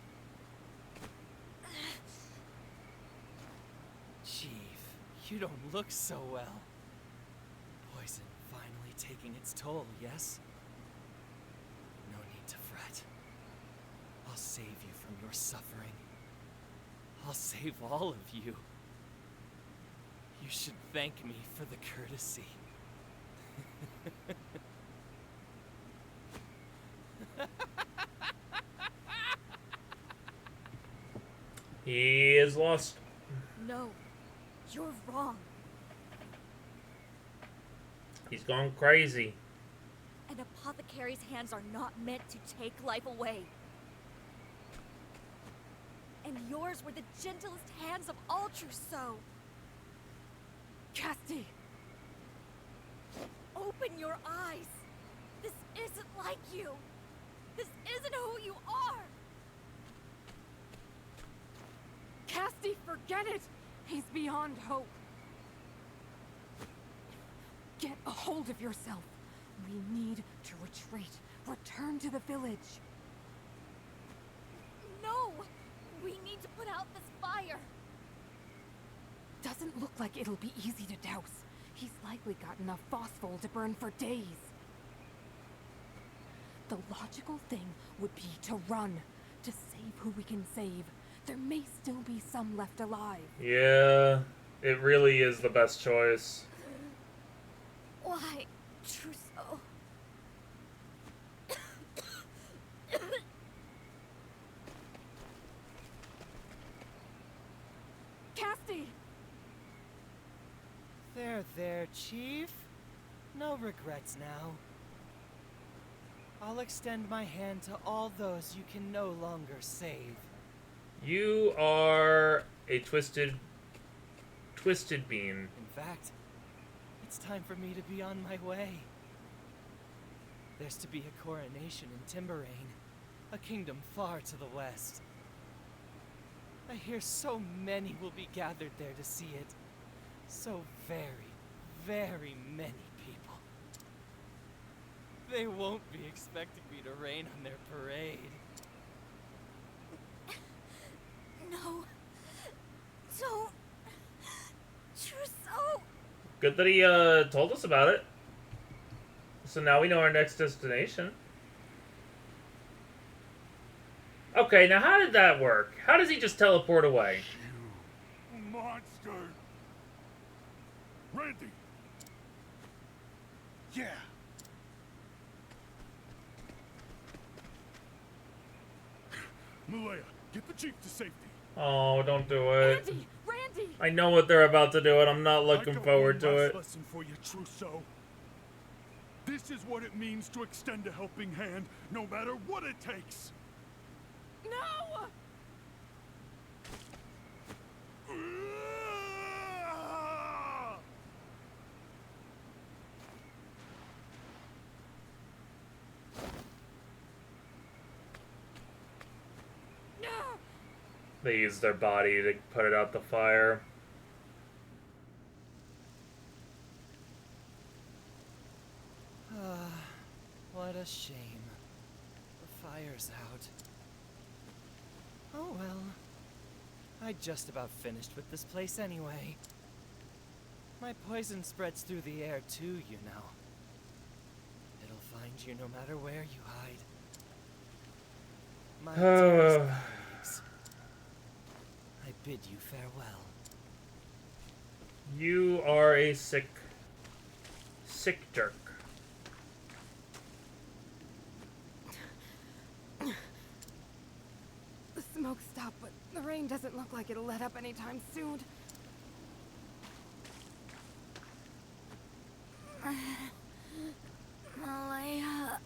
Chief, you don't look so well. Poison finally taking its toll, yes? No need to fret. I'll save you from your suffering. I'll save all of you. You should thank me for the courtesy. He is lost. No, you're wrong. He's gone crazy. An apothecary's hands are not meant to take life away. And yours were the gentlest hands of all, Trousseau. Castti! Open your eyes. This isn't like you. This isn't who you are. Castti, forget it! He's beyond hope. Get a hold of yourself. We need to retreat. Return to the village. No! We need to put out this fire. Doesn't look like it'll be easy to douse. He's likely got enough phosphol to burn for days. The logical thing would be to run, to save who we can save. There may still be some left alive. Yeah, it really is the best choice. Why, Trousseau? there, Chief. No regrets now. I'll extend my hand to all those you can no longer save. You are a twisted bean. In fact, it's time for me to be on my way. There's to be a coronation in Timberain, a kingdom far to the west. I hear so many will be gathered there to see it. So very, very many people. They won't be expecting me to rain on their parade. No. Don't. Trousseau. Good that he told us about it. So now we know our next destination. Okay, now how did that work? How does he just teleport away? You monster! Randy! Yeah. Malaya, get the chief to safety. Oh, don't do it. Randy! Randy! I know what they're about to do, and I'm not looking forward to it. Lesson for you, Trousseau. This is what it means to extend a helping hand, no matter what it takes. No! They use their body to put it out the fire. What a shame. The fire's out. Oh well. I just about finished with this place anyway. My poison spreads through the air too, you know. It'll find you no matter where you hide. My dearest colleagues, I bid you farewell. You are a sick jerk. The smoke stopped, but the rain doesn't look like it'll let up anytime soon. Malaya.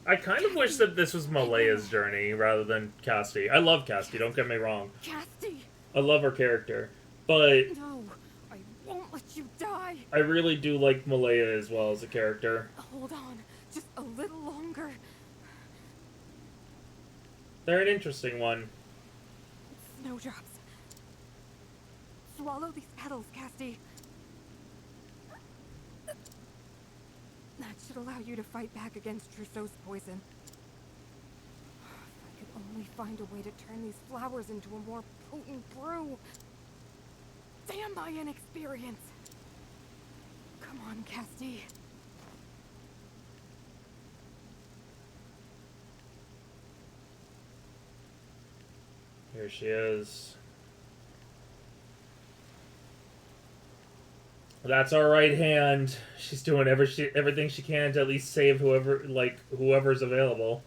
I kind of wish that this was Malaya's journey rather than Castti. I love Castti, don't get me wrong. Castti! I love her character. But No, I won't let you die. I really do like Malaya as well as a character. Hold on, just a little longer. They're an interesting one. Snowdrops. Swallow these petals, Castti. That should allow you to fight back against Trousseau's poison. If I could only find a way to turn these flowers into a more potent brew. Damn my inexperience. Come on, Castti. Here she is. That's our right hand. She's doing everything she can to at least save whoever's available.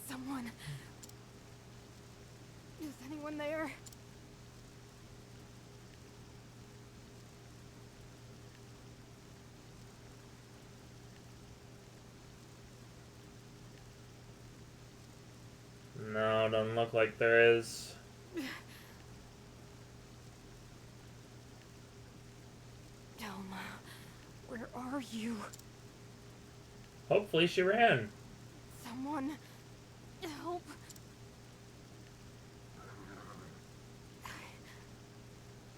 Someone. Is anyone there? No, doesn't look like there is. Delma, where are you? Hopefully she ran. Someone help.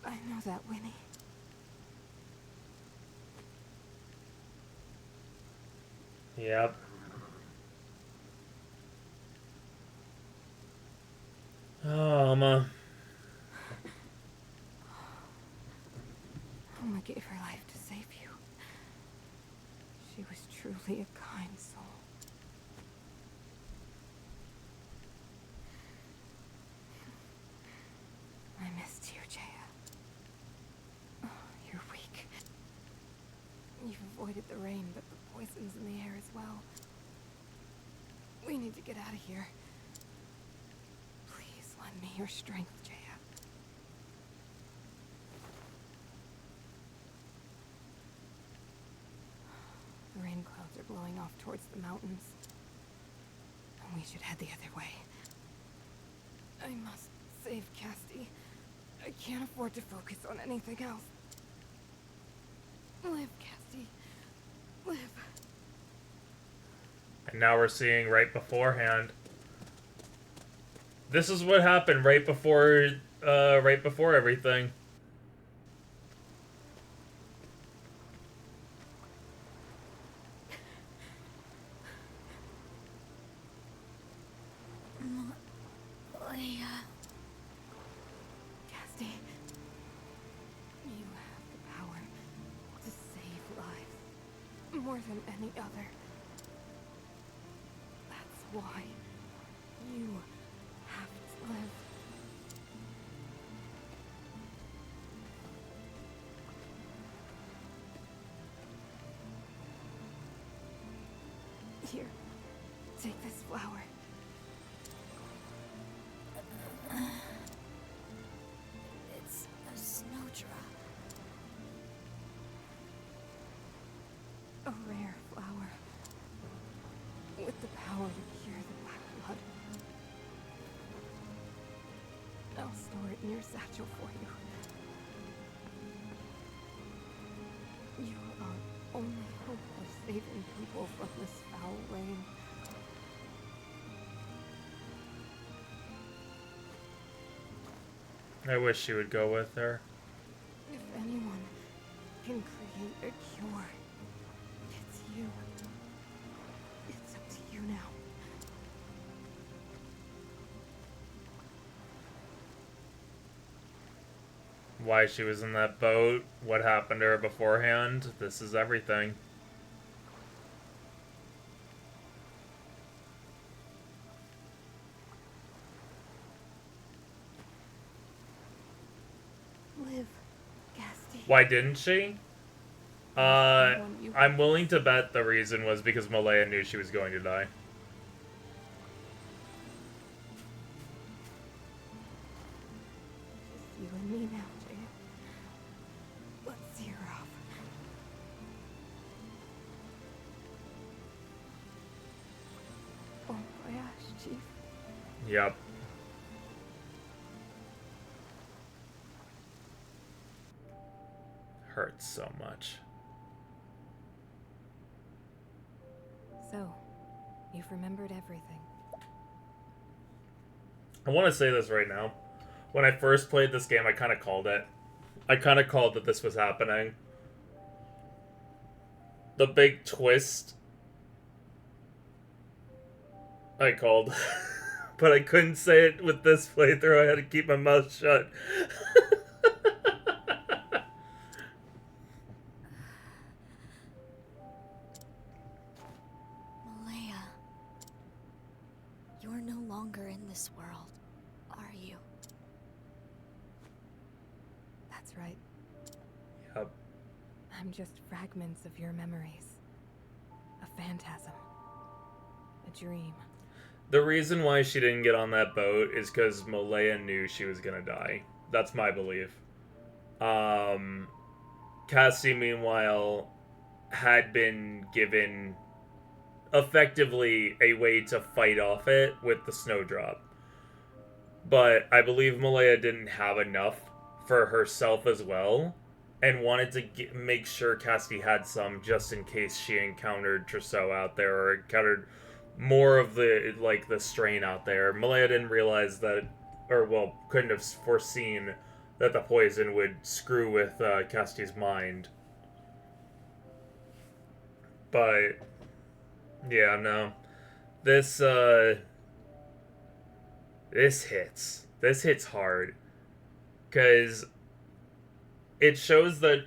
I know that, Winnie. Yep. Oh, Alma. Alma gave her life to save you. She was truly a kind soul. I missed you, Jaya. Oh, you're weak. You've avoided the rain, but the poison's in the air as well. We need to get out of here. Please lend me your strength, Jaya. off towards the mountains. We should head the other way. I must save Castti. I can't afford to focus on anything else. Live, Castti. Live. And now we're seeing right beforehand. This is what happened right before everything. Leia. Castti. You have the power to save lives. More than any other. That's why you have to live. Here, take this flower. It's a snowdrop. A rare flower. With the power to cure the black blood. I'll store it in your satchel for you. You are our only hope of saving people from this foul rain. I wish she would go with her. If anyone can create a cure, it's you. It's up to you now. Why she was in that boat, what happened to her beforehand, this is everything. Live, Castti. Why didn't she? I'm willing to bet the reason was because Malaya knew she was going to die. Just you and me now, Jay. Let's see her off. Bon voyage, Chief. Yep. Hurts so much. So, you've remembered everything. I want to say this right now. When I first played this game, I kind of called it. I kind of called that this was happening. The big twist, I called. But I couldn't say it with this playthrough. I had to keep my mouth shut. Malaya. You're no longer in this world, are you? That's right. Yep. I'm just fragments of your memories. A phantasm. A dream. The reason why she didn't get on that boat is because Malaya knew she was gonna die. That's my belief. Castti, meanwhile, had been given effectively a way to fight off it with the snowdrop. But I believe Malaya didn't have enough for herself as well, and wanted to make sure Castti had some just in case she encountered Trousseau out there or encountered more of the strain out there. Malaya didn't realize that, or well, couldn't have foreseen that the poison would screw with Castti's mind. But yeah, no, this hits hard, because it shows that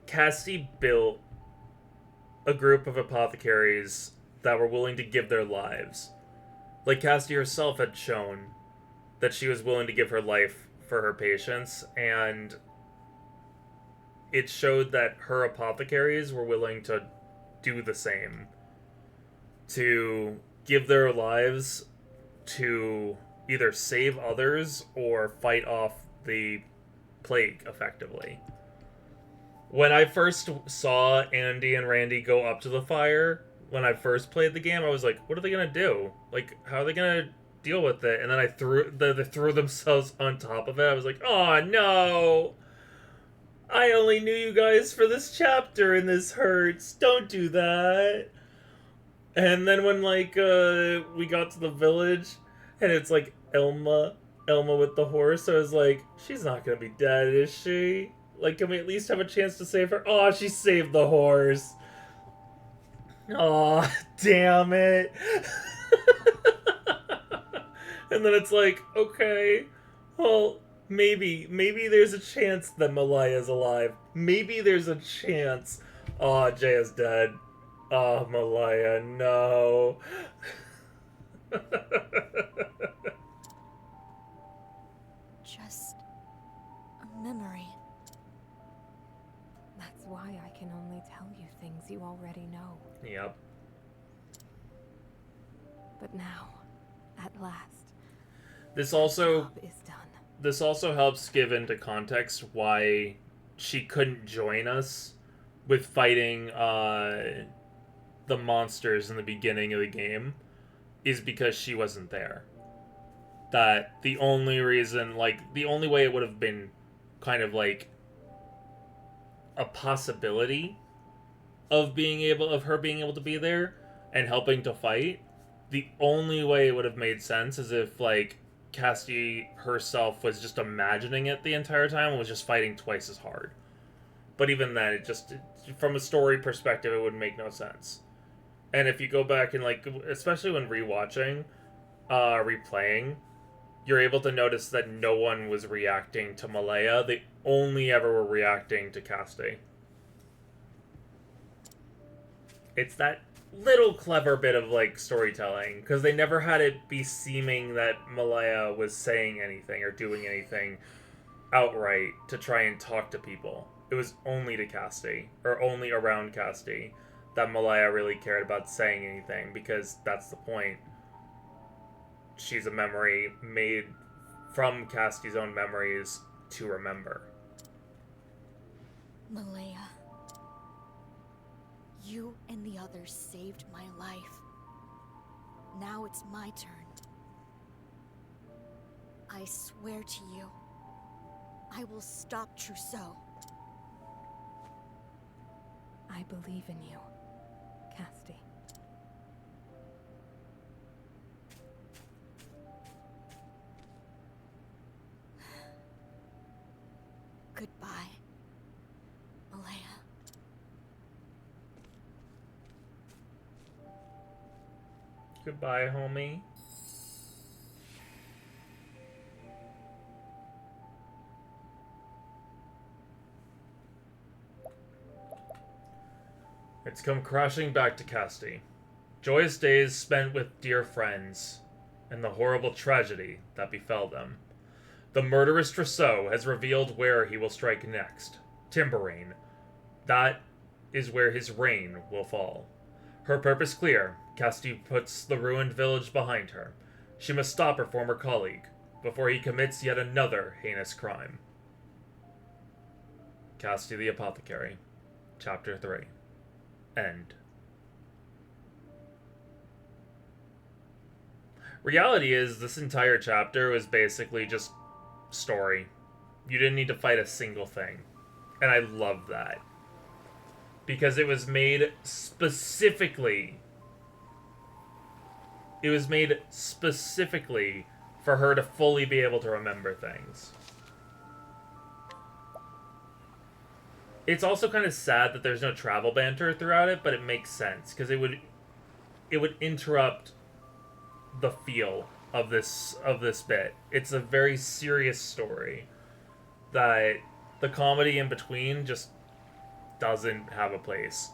Castti built a group of apothecaries that were willing to give their lives. Like Castti herself had shown that she was willing to give her life for her patients, and it showed that her apothecaries were willing to do the same. To give their lives to either save others or fight off the plague effectively. When I first saw Andy and Randy go up to the fire, when I first played the game. I was like, what are they gonna do? Like, how are they gonna deal with it? And then they threw themselves on top of it. I was like, oh no! I only knew you guys for this chapter and this hurts. Don't do that. And then when, like, we got to the village and it's like Elma with the horse, I was like, she's not gonna be dead, is she? Like, can we at least have a chance to save her? Oh, she saved the horse. Oh, damn it. And then it's like, okay, well, maybe there's a chance that Malaya's alive. Maybe there's a chance. Oh, Jaya's dead. Oh, Malaya, no. Just a memory. That's why I can only tell you things you already know. Yep. But now, at last, This also job is done. This also helps give into context why she couldn't join us with fighting the monsters in the beginning of the game, is because she wasn't there. That the only reason, like, the only way it would have been kind of like a possibility of her being able to be there and helping to fight, the only way it would have made sense is if, like, Castti herself was just imagining it the entire time and was just fighting twice as hard. But even then, from a story perspective, it would make no sense. And if you go back and, like, especially when replaying, you're able to notice that no one was reacting to Malaya. They only ever were reacting to Castti. It's that little clever bit of, like, storytelling, because they never had it be seeming that Malaya was saying anything or doing anything outright to try and talk to people. It was only to Castti, or only around Castti, that Malaya really cared about saying anything, because that's the point. She's a memory made from Castti's own memories to remember. Malaya, you and the others saved my life. Now it's my turn. I swear to you, I will stop Trousseau. I believe in you, Castti. Goodbye, Malaya. Goodbye, homie. It's come crashing back to Castti. Joyous days spent with dear friends, and the horrible tragedy that befell them. The murderous Trousseau has revealed where he will strike next. Timberrain. That is where his reign will fall. Her purpose clear, Castti puts the ruined village behind her. She must stop her former colleague, before he commits yet another heinous crime. Castti the Apothecary. Chapter 3. End. Reality is, this entire chapter was basically just story. You didn't need to fight a single thing. And I love that. Because it was made specifically... It was made specifically for her to fully be able to remember things. It's also kind of sad that there's no travel banter throughout it, but it makes sense, because it would interrupt the feel of this bit. It's a very serious story that the comedy in between just doesn't have a place.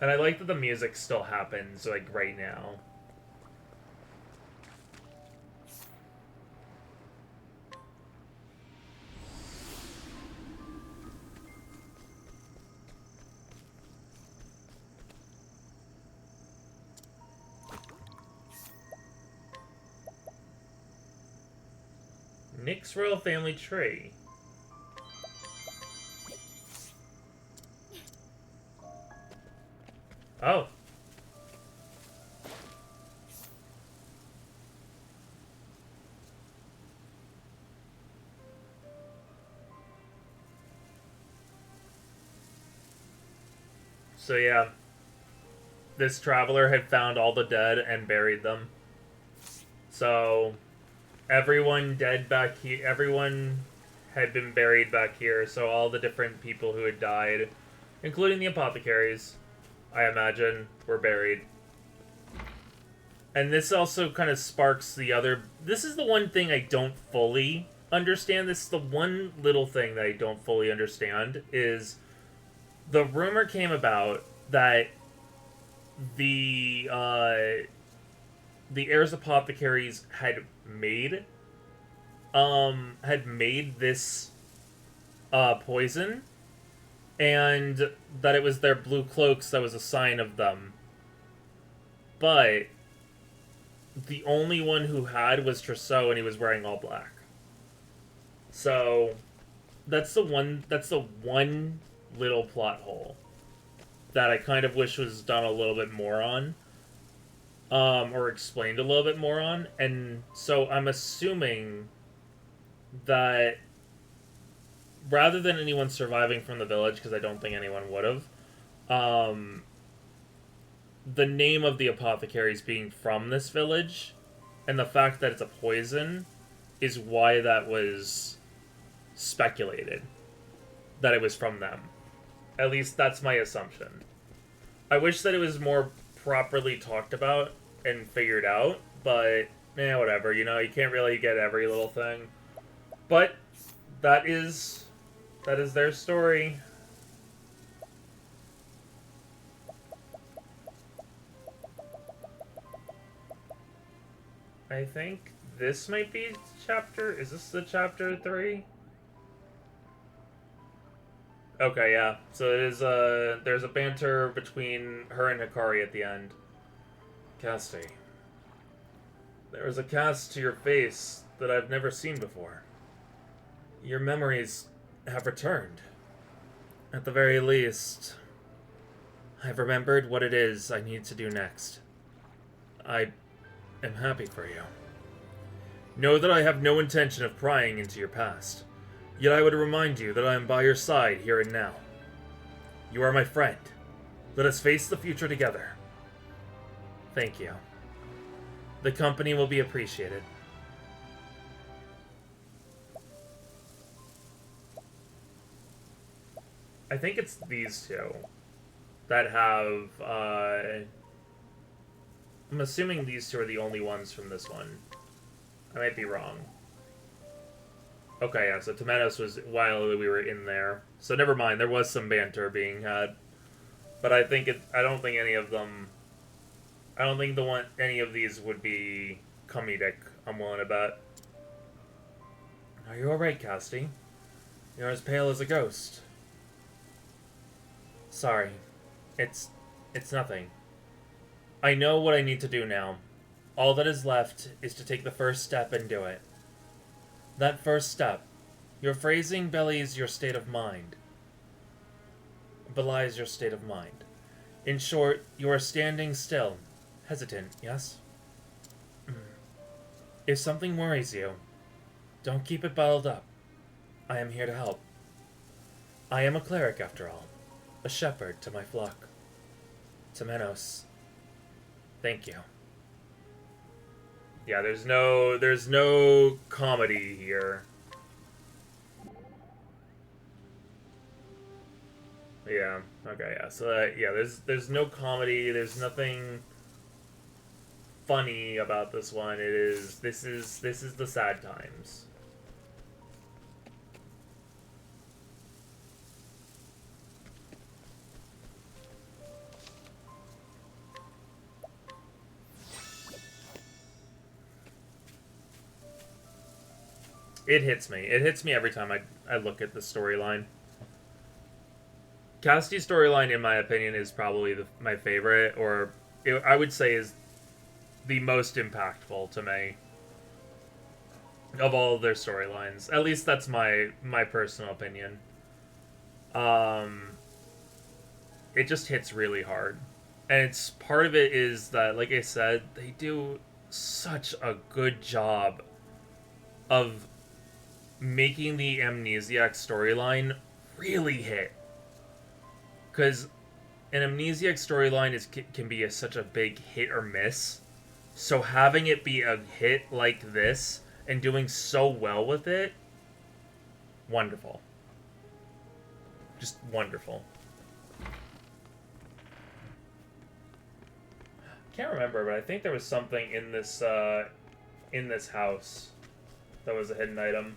And I like that the music still happens, like, right now. Nick's royal family tree. Oh. So yeah, this traveler had found all the dead and buried them. So everyone dead back here, everyone had been buried back here, so all the different people who had died, including the apothecaries, I imagine, were buried. And this also kind of sparks the other... This is the one thing I don't fully understand. This is the one little thing that I don't fully understand, is the rumor came about that the heirs apothecaries had made this poison, and that it was their blue cloaks that was a sign of them. But the only one who had was Trousseau, and he was wearing all black. So that's the one little plot hole that I kind of wish was done a little bit more on. Or explained a little bit more on. And so I'm assuming that rather than anyone surviving from the village, because I don't think anyone would have, the name of the apothecaries being from this village, and the fact that it's a poison, is why that was speculated. That it was from them. At least that's my assumption. I wish that it was more properly talked about and figured out, but whatever, you know, you can't really get every little thing. But that is their story. I think this might be chapter... Is this the chapter 3? Okay, yeah. So it is, there's a banter between her and Hikari at the end. Castti. There is a cast to your face that I've never seen before. Your memories have returned. At the very least, I've remembered what it is I need to do next. I am happy for you. Know that I have no intention of prying into your past. Yet I would remind you that I am by your side here and now. You are my friend. Let us face the future together. Thank you. The company will be appreciated. I think it's these two that have, I'm assuming these two are the only ones from this one. I might be wrong. Okay, yeah, so Temenos was while we were in there. So never mind, there was some banter being had. But I think I don't think any of them... I don't think any of these would be comedic, I'm willing to bet. Are you alright, Castti? You're as pale as a ghost. Sorry. It's nothing. I know what I need to do now. All that is left is to take the first step and do it. That first step. Your phrasing belies your state of mind. Belies your state of mind. In short, you are standing still. Hesitant, yes? If something worries you, don't keep it bottled up. I am here to help. I am a cleric, after all. A shepherd to my flock. Temenos. Thank you. Yeah, there's no comedy here. Yeah. Okay. Yeah. So yeah, there's no comedy. There's nothing funny about this one. This is the sad times. It hits me. It hits me every time I look at the storyline. Cassti's storyline, in my opinion, is probably my favorite, or I would say is the most impactful to me of all of their storylines. At least that's my personal opinion. It just hits really hard. And it's part of it is that, like I said, they do such a good job of making the Amnesiac storyline really hit. Because an Amnesiac storyline can be such a big hit or miss. So having it be a hit like this and doing so well with it, wonderful. Just wonderful. Can't remember, but I think there was something in this house that was a hidden item.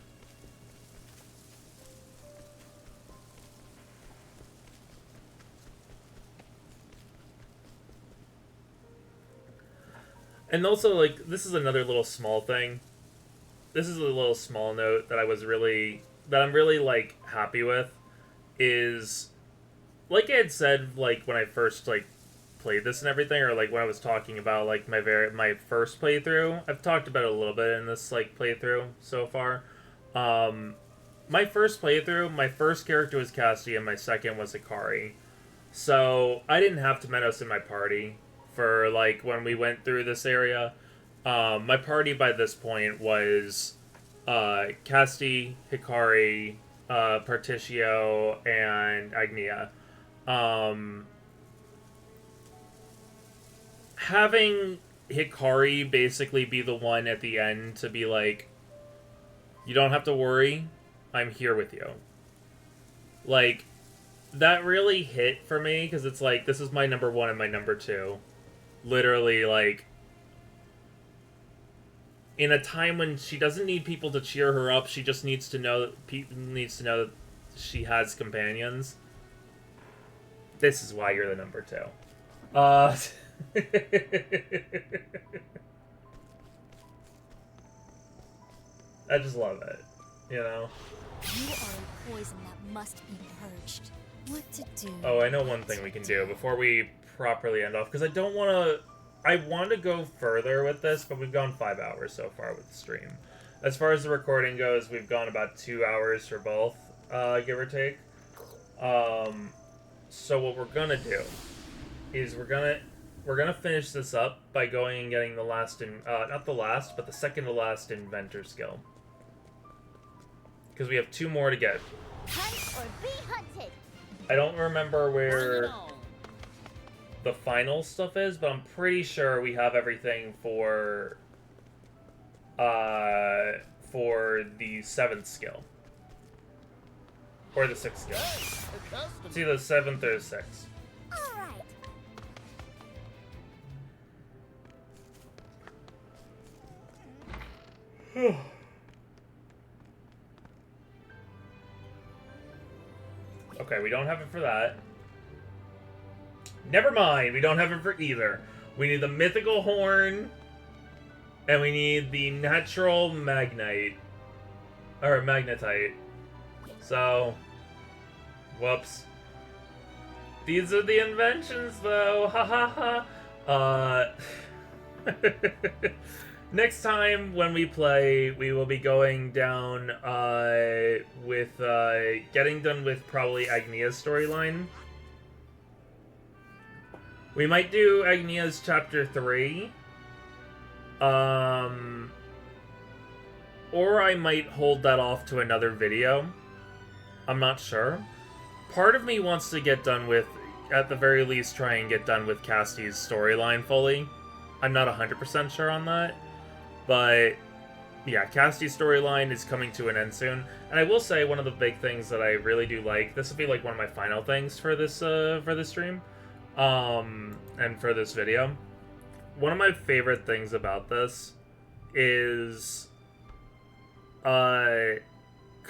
And also, like, this is another little small thing. This is a little small note that I'm really, like, happy with, is, like I had said, like, when I first, like, played this and everything, or, like, when I was talking about, like, my first playthrough. I've talked about it a little bit in this, like, playthrough so far. My first playthrough, my first character was Castti, and my second was Hikari. So, I didn't have Temenos in my party for, like, when we went through this area. My party by this point was Castti, Hikari, Particio, and Agnia. Having Hikari basically be the one at the end to be like, you don't have to worry, I'm here with you. Like, that really hit for me, because it's like, this is my number one and my number two. Literally, like, in a time when she doesn't need people to cheer her up, she just needs to know that she has companions. This is why you're the number two. I just love it, you know? You are a poison that must be purged. What to do? Oh, I know one thing we can do before we properly end off, because I want to go further with this, but we've gone 5 hours so far with the stream. As far as the recording goes, we've gone about 2 hours for both, give or take. So what we're gonna do is we're gonna finish this up by going and getting the last not the last, but the second to last inventor skill. Because we have 2 more to get. Hunt or be hunted. I don't remember where the final stuff is, but I'm pretty sure we have everything for the 7th skill. Or the 6th skill. It's either the 7th or the 6th. Alright. Okay, we don't have it for that. Never mind, we don't have it for either. We need the mythical horn, and we need the natural magnite. Or magnetite. So, whoops. These are the inventions, though. Ha ha ha. Next time when we play, we will be going down with getting done with probably Agnia's storyline. We might do Agnia's chapter 3. Or I might hold that off to another video. I'm not sure. Part of me wants to get done with, at the very least, try and get done with Castti's storyline fully. I'm not 100% sure on that. But, yeah, Cassti's storyline is coming to an end soon. And I will say, one of the big things that I really do like, this will be like one of my final things for this stream, and for this video. One of my favorite things about this is, kind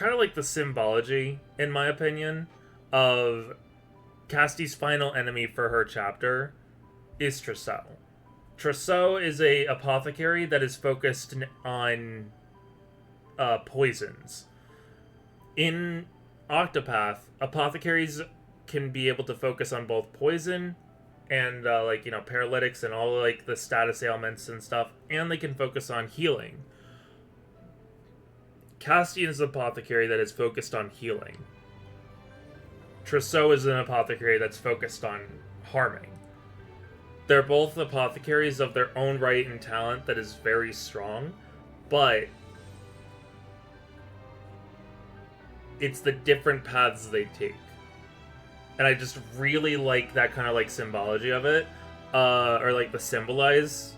of like the symbology, in my opinion, of Casti's final enemy for her chapter is Trousseau. Trousseau is a apothecary that is focused on poisons. In Octopath, apothecaries can be able to focus on both poison and like, you know, paralytics and all like the status ailments and stuff, and they can focus on healing. Castti is an apothecary that is focused on healing. Trousseau is an apothecary that's focused on harming. they're both apothecaries of their own right and talent that is very strong, but it's the different paths they take. And I just really like that kind of like symbology of it, or like the symbolize.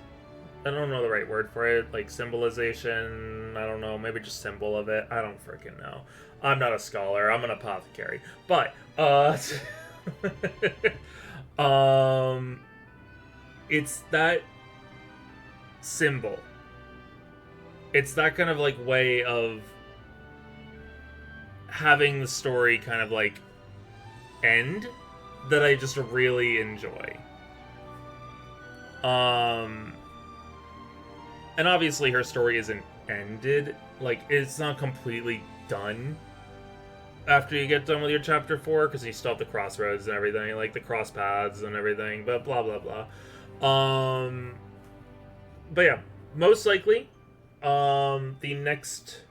I don't know the right word for it, like symbolization. I don't know, maybe just symbol of it. I don't freaking know. I'm not a scholar. I'm an apothecary, but it's that symbol. It's that kind of like way of having the story kind of like end that I just really enjoy. And obviously her story isn't ended. Like, it's not completely done after you get done with your chapter 4, because you still have the crossroads and everything, like the cross paths and everything, but blah blah blah. But yeah, most likely, the next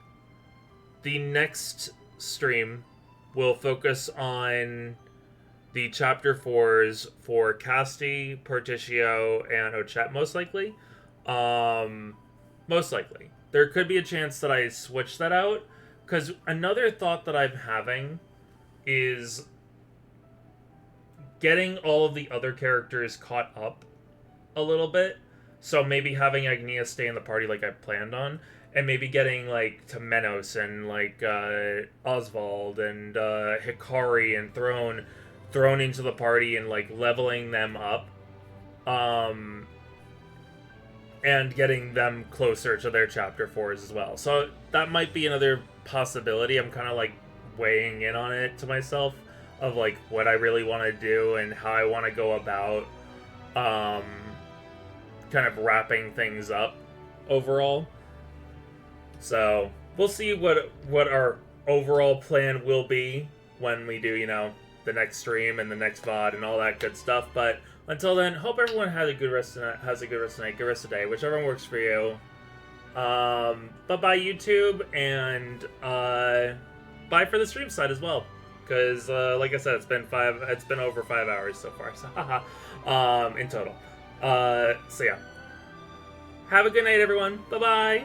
stream will focus on the chapter 4s for Castti, Particio, and Ochet, most likely. Most likely. There could be a chance that I switch that out, because another thought that I'm having is getting all of the other characters caught up a little bit. So maybe having Agnia stay in the party like I planned on, and maybe getting like to Menos and like Oswald and Hikari and thrown into the party and like leveling them up, and getting them closer to their chapter 4s as well. So that might be another possibility. I'm kind of like weighing in on it to myself of like what I really want to do and how I want to go about kind of wrapping things up overall. So we'll see what our overall plan will be when we do, you know, the next stream and the next VOD and all that good stuff. But until then, hope everyone has a good rest of night, good rest of day, whichever one works for you. Bye-bye YouTube, and bye for the stream side as well, because like I said, it's been over 5 hours so far, so haha, in total. So yeah, have a good night everyone. Bye bye.